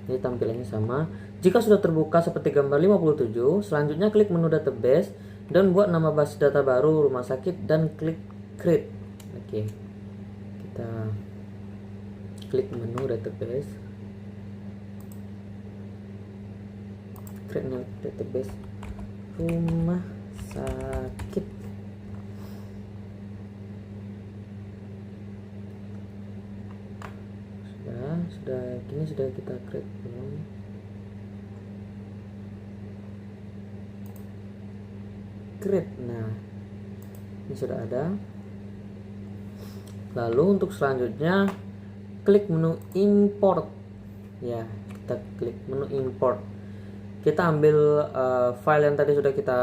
Ini tampilannya sama. Jika sudah terbuka seperti gambar 57, selanjutnya klik menu database dan buat nama base data baru rumah sakit dan klik create. Oke. Kita klik menu database. create database rumah sakit. Sudah kini sudah kita create belum? Create. Nah, ini sudah ada. Lalu untuk selanjutnya klik menu import ya, kita klik menu import, kita ambil file yang tadi sudah kita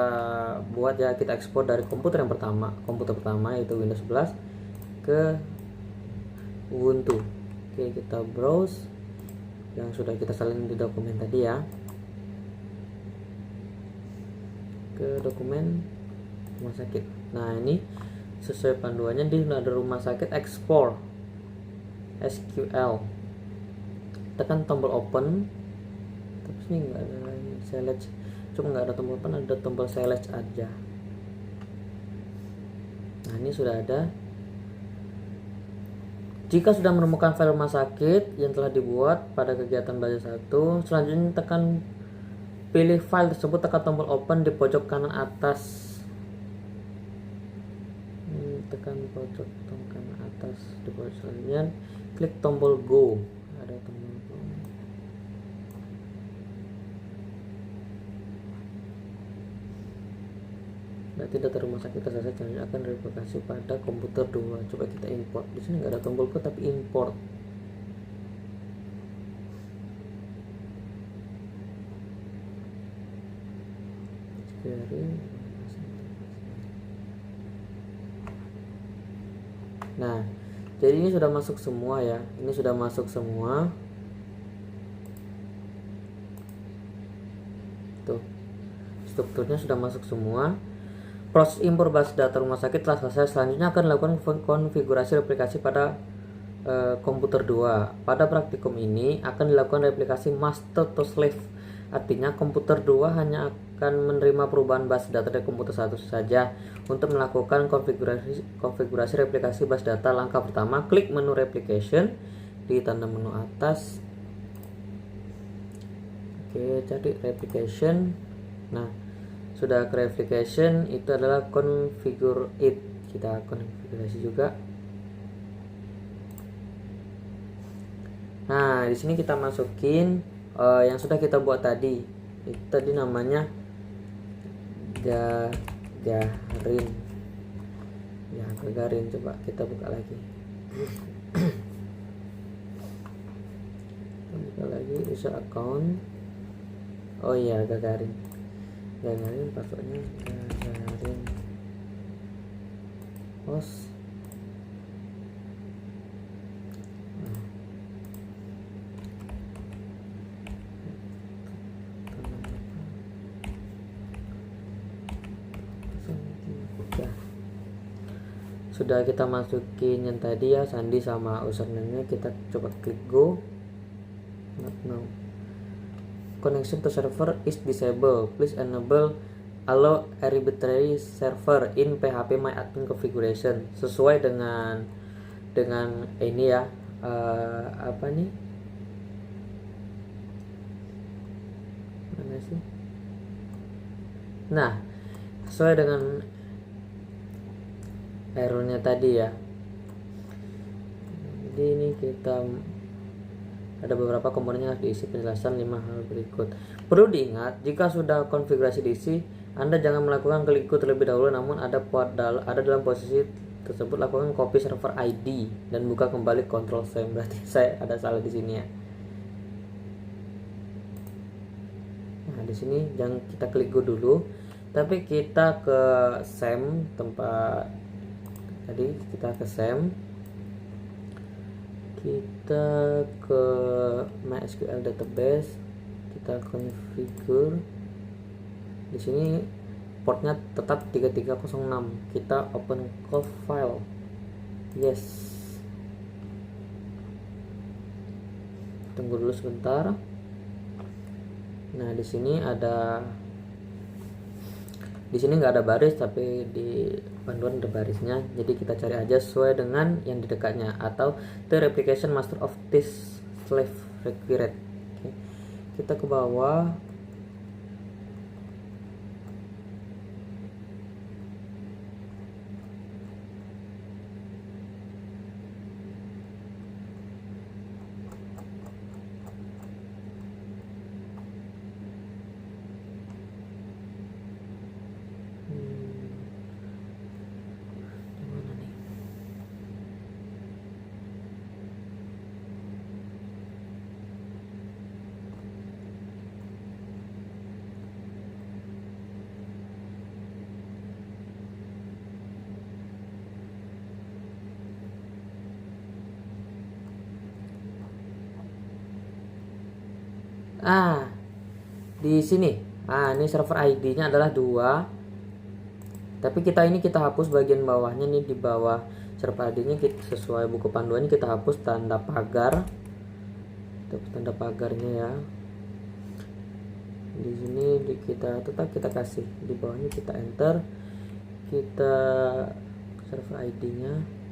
buat ya, kita ekspor dari komputer pertama yaitu Windows 11 ke Ubuntu. Oke, kita browse yang sudah kita salin di dokumen tadi ya, ke dokumen rumah sakit. Nah, ini sesuai panduannya di ada rumah sakit export SQL, tekan tombol open, tapi sini nggak ada lagi select, cuma nggak ada tombol open, ada tombol select aja. Nah, ini sudah ada. Jika sudah menemukan file rumah sakit yang telah dibuat pada kegiatan belajar 1, selanjutnya tekan pilih file tersebut, tekan tombol open di pojok kanan atas. Tekan pojok kanan atas di pojok selanjutnya, klik tombol go. Ada tombol go. Berarti data rumah sakit selesai, selanjutnya akan replikasi pada komputer 2. Coba kita import. Di sini nggak ada tombol go tapi import. Nah, jadi ini sudah masuk semua ya. Ini sudah masuk semua. Tuh, strukturnya sudah masuk semua. Proses impor base data rumah sakit telah selesai. Selanjutnya akan dilakukan konfigurasi replikasi pada komputer 2. Pada praktikum ini akan dilakukan replikasi master to slave. Artinya komputer 2 hanya akan menerima perubahan base data dari komputer 1 saja. Untuk melakukan konfigurasi replikasi base data, langkah pertama klik menu replication di tanda menu atas. Oke, cari replication. Nah, sudah ke replication, itu adalah configure it. Kita konfigurasi juga. Nah, di sini kita masukin yang sudah kita buat tadi. Itu tadi namanya Gagarin. Ya, Gagarin. Coba kita buka lagi. Kita buka lagi user account. Oh iya, Gagarin. Passwordnya Gagarin. Host. Sudah kita masukin yang tadi ya, sandi sama username-nya. Kita coba klik go. Not now. Connection to server is disabled. Please enable allow arbitrary server in phpMyAdmin configuration. Sesuai dengan ini ya, apa nih? Mana sih? Nah, sesuai dengan errornya tadi ya. Jadi ini kita ada beberapa komponen yang harus diisi. Penjelasan 5 hal berikut. Perlu diingat, jika sudah konfigurasi diisi, Anda jangan melakukan klik go terlebih dahulu, namun ada dalam posisi tersebut lakukan copy server ID dan buka kembali control same. Berarti saya ada salah di sini ya. Nah, di sini jangan kita klik go dulu, tapi kita ke same tempat tadi, kita ke SAM, kita ke MySQL database, kita configure. Di sini portnya tetap 3306. Kita open call file. Yes. Tunggu dulu sebentar. Nah, di sini nggak ada baris, tapi di panduan ada barisnya. Jadi kita cari aja sesuai dengan yang di dekatnya, atau the replication master of this slave required. Oke. Kita ke bawah. Di sini ini server ID-nya adalah 2, tapi kita hapus bagian bawahnya nih. Di bawah server ID-nya sesuai buku panduannya kita hapus tanda pagar, tanda pagarnya ya. Di sini kita kasih di bawahnya, kita enter, kita server ID-nya.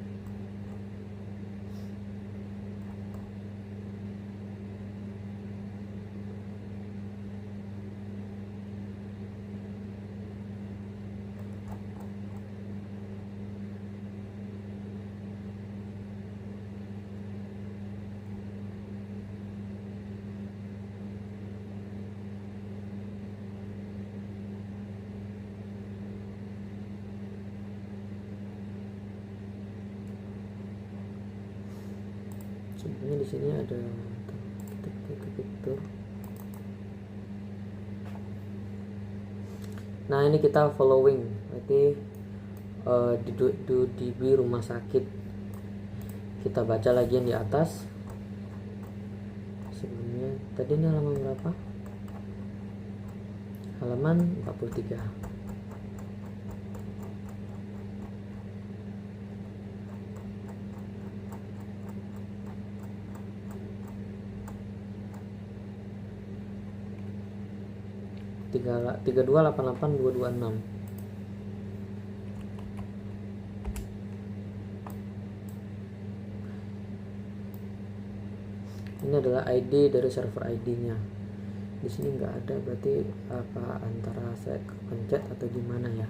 Sebenarnya di sini ada fitur. Nah, ini kita following, berarti di DB rumah sakit. Kita baca lagi yang di atas. Sebelumnya tadi ini halaman berapa? Halaman 43. Tiga 3288 226. Ini adalah ID dari server ID-nya. Di sini nggak ada, berarti apa antara saya kepencet atau gimana ya?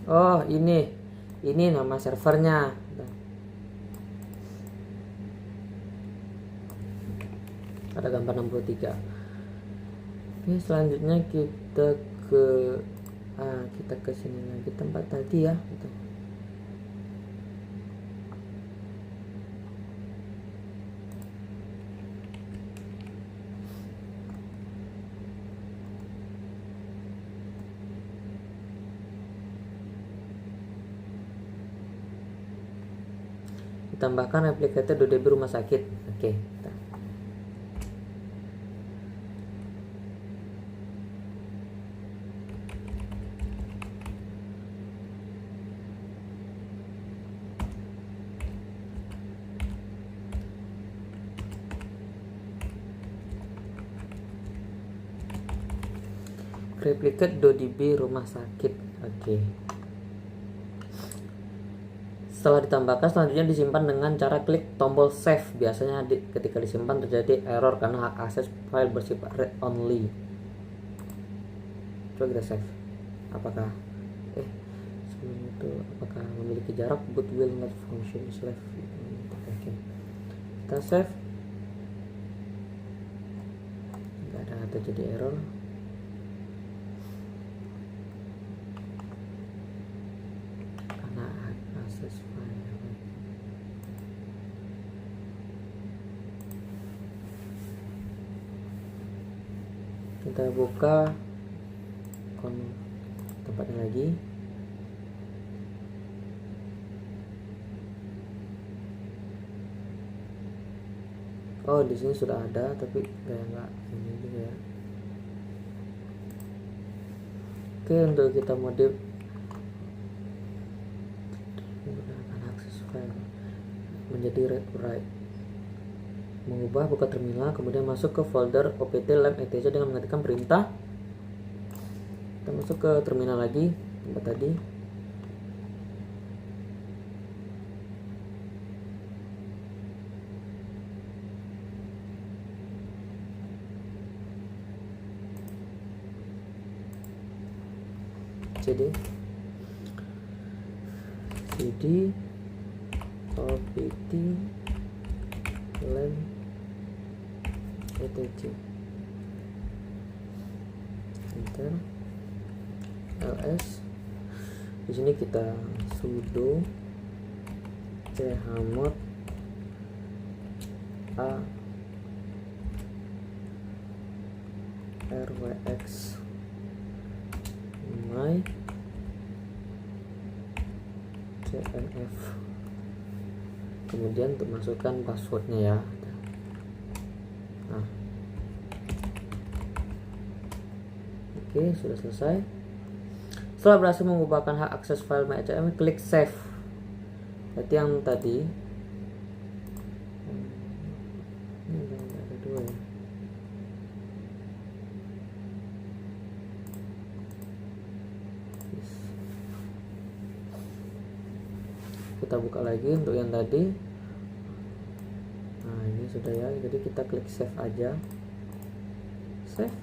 Oh, ini nama servernya. Ada gambar 63. Oke, selanjutnya kita ke sini lagi, tempat tadi ya. Ditambahkan replicator DB rumah sakit. Oke. Replicate DB rumah sakit. Oke. Setelah ditambahkan, selanjutnya disimpan dengan cara klik tombol save. Biasanya ketika disimpan terjadi error karena hak akses file bersifat read only. Coba kita save. Apakah sebelum itu apakah memiliki jarak? Boot will not function slave. Oke. Kita save. Nggak ada terjadi error. Kita buka tempatnya lagi. Oh, di sini sudah ada, tapi nggak ini juga ya. Oke, untuk kita modif menggunakan akses file menjadi read write. Mengubah, buka terminal, kemudian masuk ke folder opt lab etc dengan mengetikkan perintah. Kita masuk ke terminal lagi tempat tadi. cd opt lem etc, enter, ls. Di sini kita sudo chmod a rwx my cnf, kemudian untuk masukkan passwordnya ya. Nah, oke, sudah selesai. Setelah berhasil mengubahkan hak akses file my.html, klik save. Berarti yang tadi ini ada dua ya. Kita buka lagi untuk yang tadi. Nah, ini sudah ya, jadi kita klik save aja, save.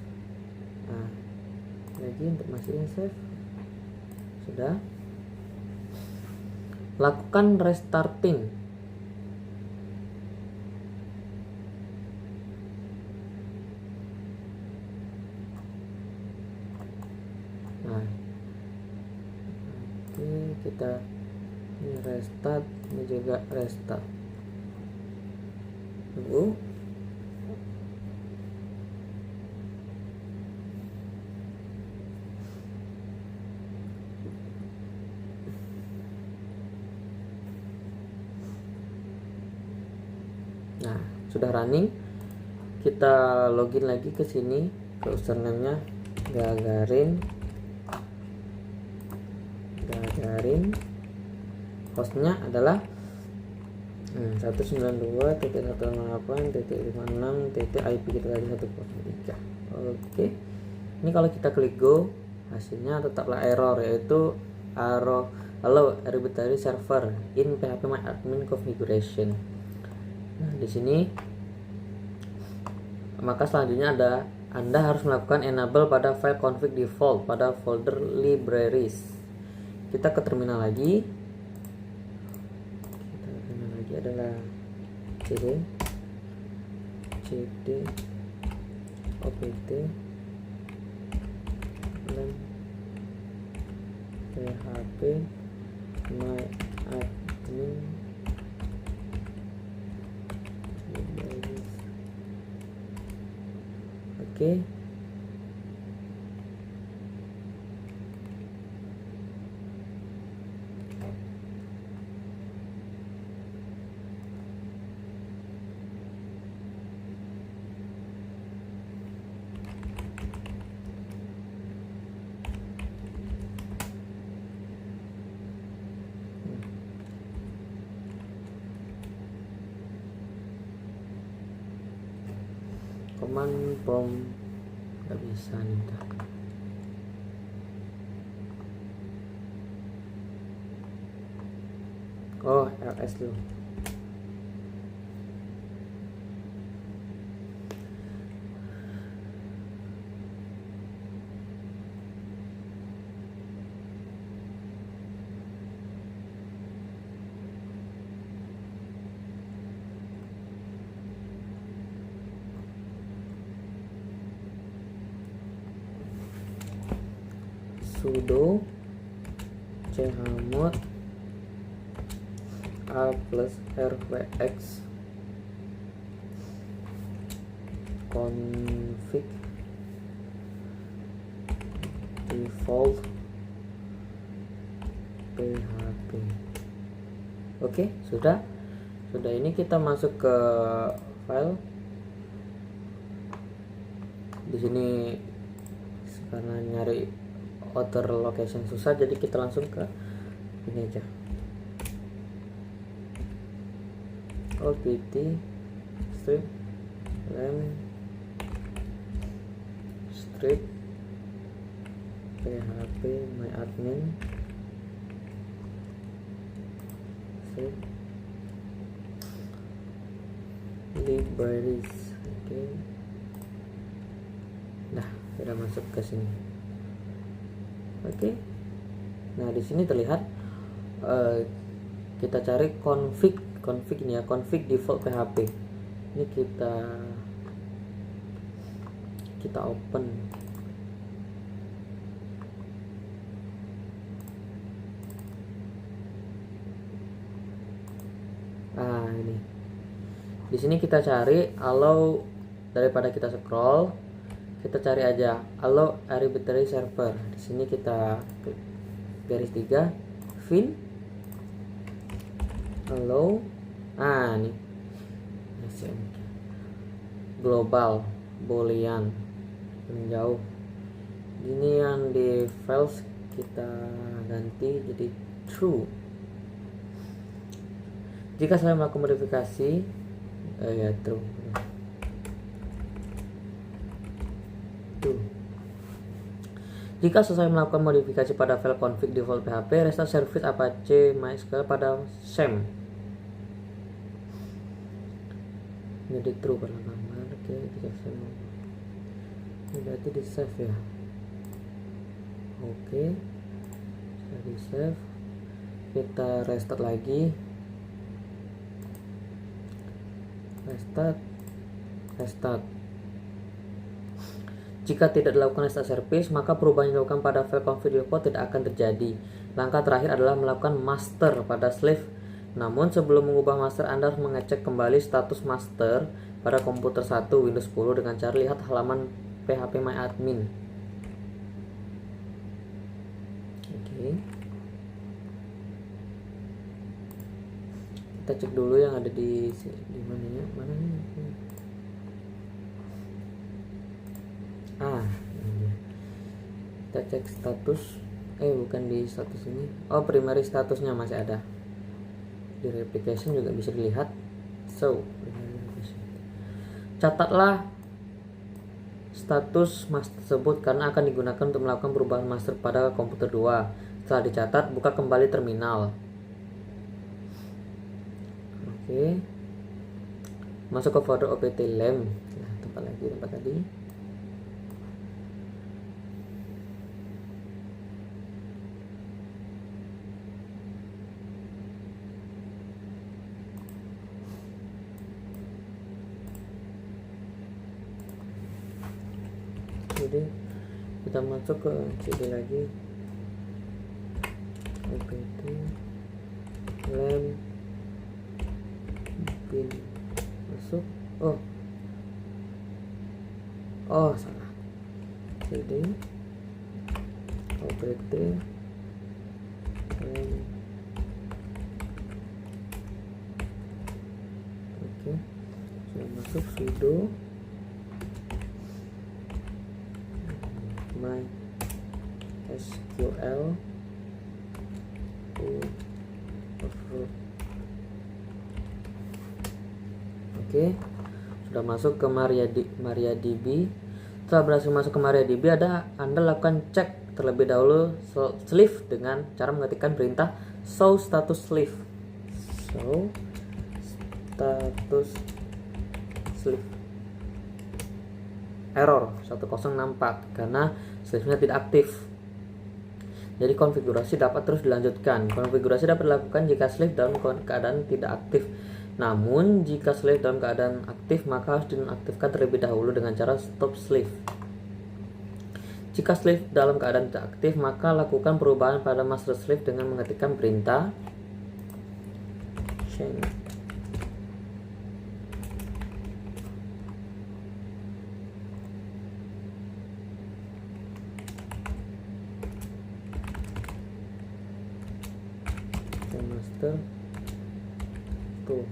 Nah, lagi untuk masukin save. Sudah. Lakukan restarting. Nah, oke, kita ini restart, ini juga restart. Tunggu. Nah, sudah running. Kita login lagi ke sini, ke username-nya Gagarin. Hostnya adalah 192.168.56. IP kita tadi 103. Oke. Ini kalau kita klik go, hasilnya tetaplah error, yaitu hello arbitrary server in PHP my admin configuration. Nah, di sini maka selanjutnya Anda harus melakukan enable pada file config default pada folder libraries. Kita ke terminal lagi. Adalah cd opt lem php my admin oke. Command prompt nggak bisa nih. Oh, ls dulu. Sudo chmod a plus rwx config default php. Oke, sudah ini kita masuk ke file. Di sini karena nyari author location susah, jadi kita langsung ke ini aja, opt strip lem strip php my admin strip libraries. Oke. Nah, sudah masuk ke sini. Oke, Nah, di sini terlihat kita cari config ini ya, config default PHP. Ini kita open. Nah, ini. Di sini kita cari allow, daripada kita scroll, kita cari aja allow arbitrary server. Di sini kita garis 3 fin allow. Ah, ini global boolean menjauh. Ini yang di files kita ganti jadi true. Jika saya melakukan modifikasi ya true. Jika selesai melakukan modifikasi pada file config default PHP, restart service Apache MySQL pada SAM. Jadi true perlengkapan. Oke, kita save. Ini berarti di save ya. Oke, sudah di save. Kita restart lagi. Restart. Jika tidak dilakukan restart service, maka perubahan yang dilakukan pada file config default tidak akan terjadi. Langkah terakhir adalah melakukan master pada slave. Namun sebelum mengubah master, Anda harus mengecek kembali status master pada komputer 1 Windows 10 dengan cara lihat halaman phpMyAdmin. Oke. Kita cek dulu yang ada di mana ya? Mana nih? Ini. Kita cek status. Bukan di status ini. Oh, primary statusnya masih ada. Di replication juga bisa dilihat. So, catatlah status master tersebut karena akan digunakan untuk melakukan perubahan master pada komputer 2. Setelah dicatat, buka kembali terminal. Oke. Masuk ke folder opt-lamp. Nah, tempat tadi. Jadi kita masuk ke CD lagi, opt lamp bin masuk. Salah. CD opt lamp. Oke, sudah masuk sudo MySQL overload. Oke, sudah masuk ke MariaDB. Setelah berhasil masuk ke MariaDB, Anda lakukan cek terlebih dahulu slave dengan cara mengetikkan perintah show status slave. Error 1064 karena slave-nya tidak aktif. Jadi konfigurasi dapat terus dilanjutkan. Konfigurasi dapat dilakukan jika slave dalam keadaan tidak aktif. Namun jika slave dalam keadaan aktif, maka harus dinonaktifkan terlebih dahulu dengan cara stop slave. Jika slave dalam keadaan tidak aktif, maka lakukan perubahan pada master slave dengan mengetikkan perintah change master tuh.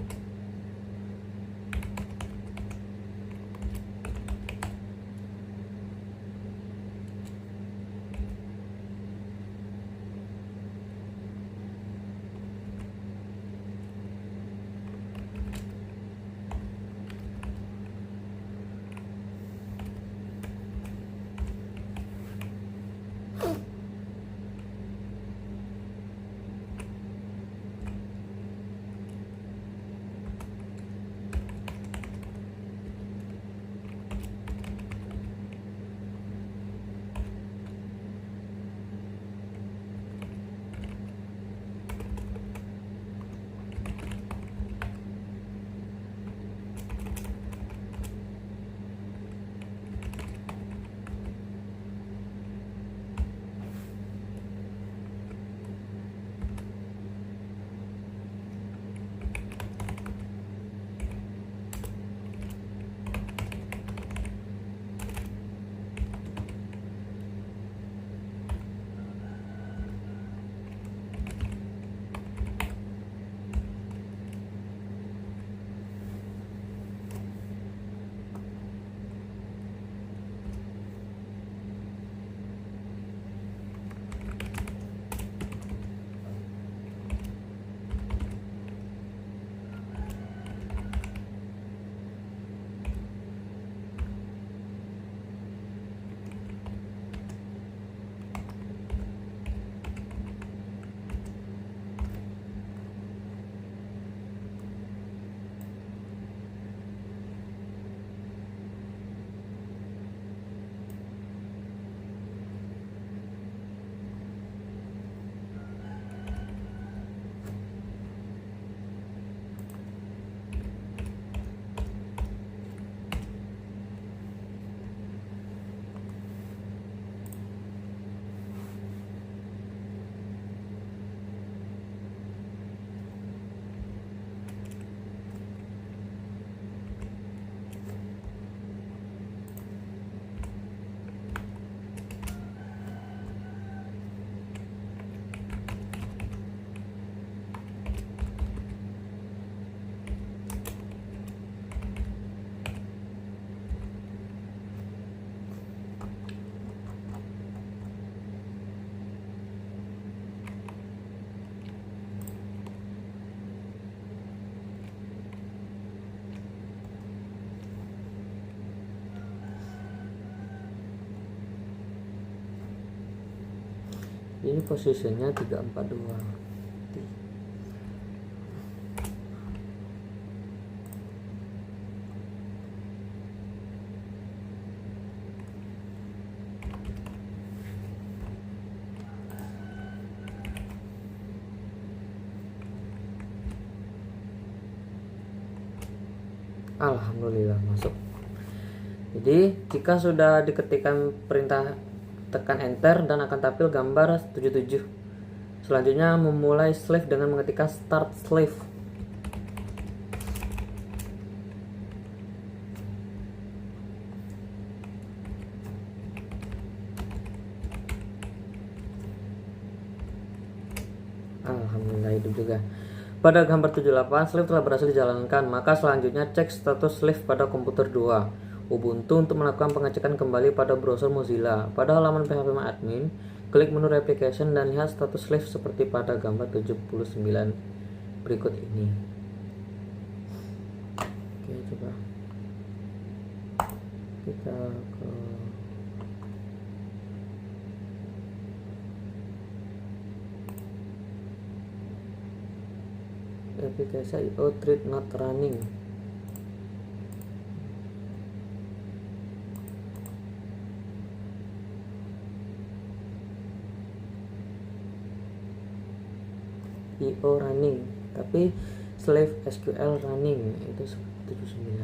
Ini posisinya 342. Alhamdulillah masuk. Jadi jika sudah diketikkan perintah, tekan enter dan akan tampil gambar 77. Selanjutnya memulai slave dengan mengetikkan start slave. Alhamdulillah hidup juga. Pada gambar 78, slave telah berhasil dijalankan. Maka selanjutnya cek status slave pada komputer 2 Ubuntu untuk melakukan pengecekan kembali pada browser Mozilla. Pada halaman phpMyAdmin, klik menu replication dan lihat status slave seperti pada gambar 79 berikut ini. Oke, coba kita ke aplikasi IO thread not running. IO running, tapi slave SQL running itu 79.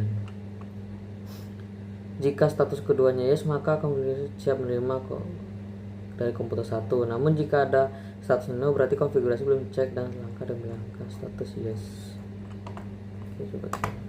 Jika status keduanya yes, maka konfigurasi siap menerima kok dari komputer 1. Namun jika ada status no, berarti konfigurasi belum dicek dan langkah demi langkah status yes. Oke, coba cek.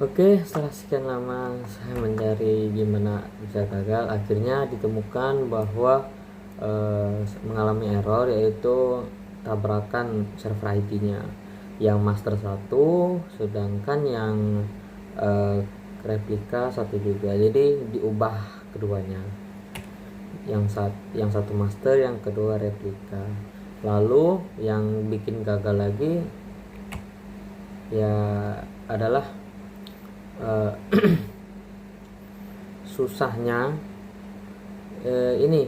Oke, setelah sekian lama saya mencari gimana bisa gagal, akhirnya ditemukan bahwa mengalami error, yaitu tabrakan server ID-nya yang master 1 sedangkan yang replika 1 juga. Jadi diubah keduanya. Yang satu master, yang kedua replika. Lalu yang bikin gagal lagi ya adalah susahnya ini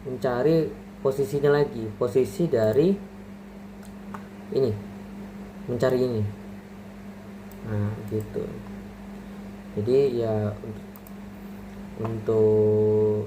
mencari posisinya lagi, posisi dari ini, mencari ini. Nah gitu. Jadi ya untuk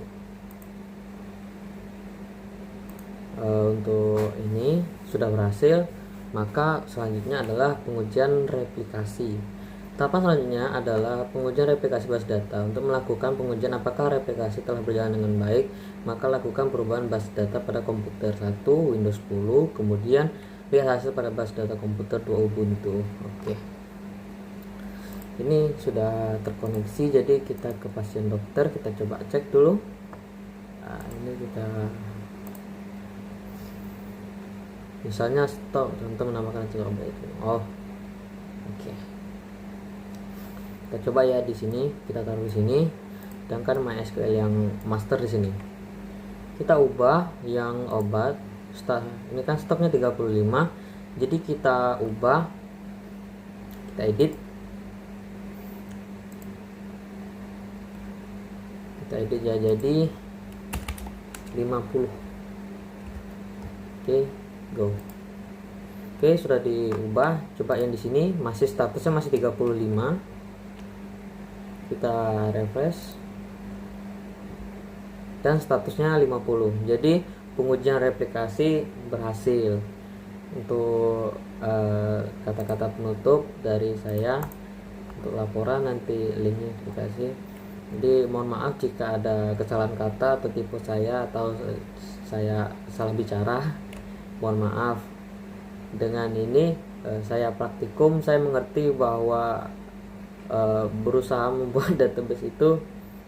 ini sudah berhasil. Maka selanjutnya adalah pengujian replikasi. Tahapan selanjutnya adalah pengujian replikasi basis data. Untuk melakukan pengujian apakah replikasi telah berjalan dengan baik, maka lakukan perubahan basis data pada komputer 1 Windows 10, kemudian lihat hasil pada basis data komputer 2 Ubuntu. Oke. Ini sudah terkoneksi, jadi kita ke pasien dokter, kita coba cek dulu. Nah, ini kita misalnya stop untuk menambahkan coba itu. Oh. Oke. Kita coba ya di sini, kita taruh di sini, sedangkan MySQL yang master di sini. Kita ubah yang obat. Ini kan stoknya 35. Jadi kita ubah, kita edit. Kita edit ya jadi 50. Oke, go. Oke, sudah diubah. Coba yang di sini masih statusnya masih 35. Kita refresh dan statusnya 50. Jadi pengujian replikasi berhasil. Untuk kata-kata penutup dari saya untuk laporan, nanti linknya dikasih. Jadi mohon maaf jika ada kesalahan kata atau tipe saya atau saya salah bicara, mohon maaf. Dengan ini saya praktikum, saya mengerti bahwa berusaha membuat database itu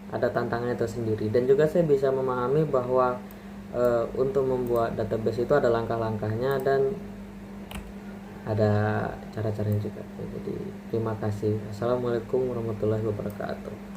ada tantangannya tersendiri, dan juga saya bisa memahami bahwa untuk membuat database itu ada langkah-langkahnya dan ada cara-caranya juga. Jadi terima kasih. Assalamualaikum warahmatullahi wabarakatuh.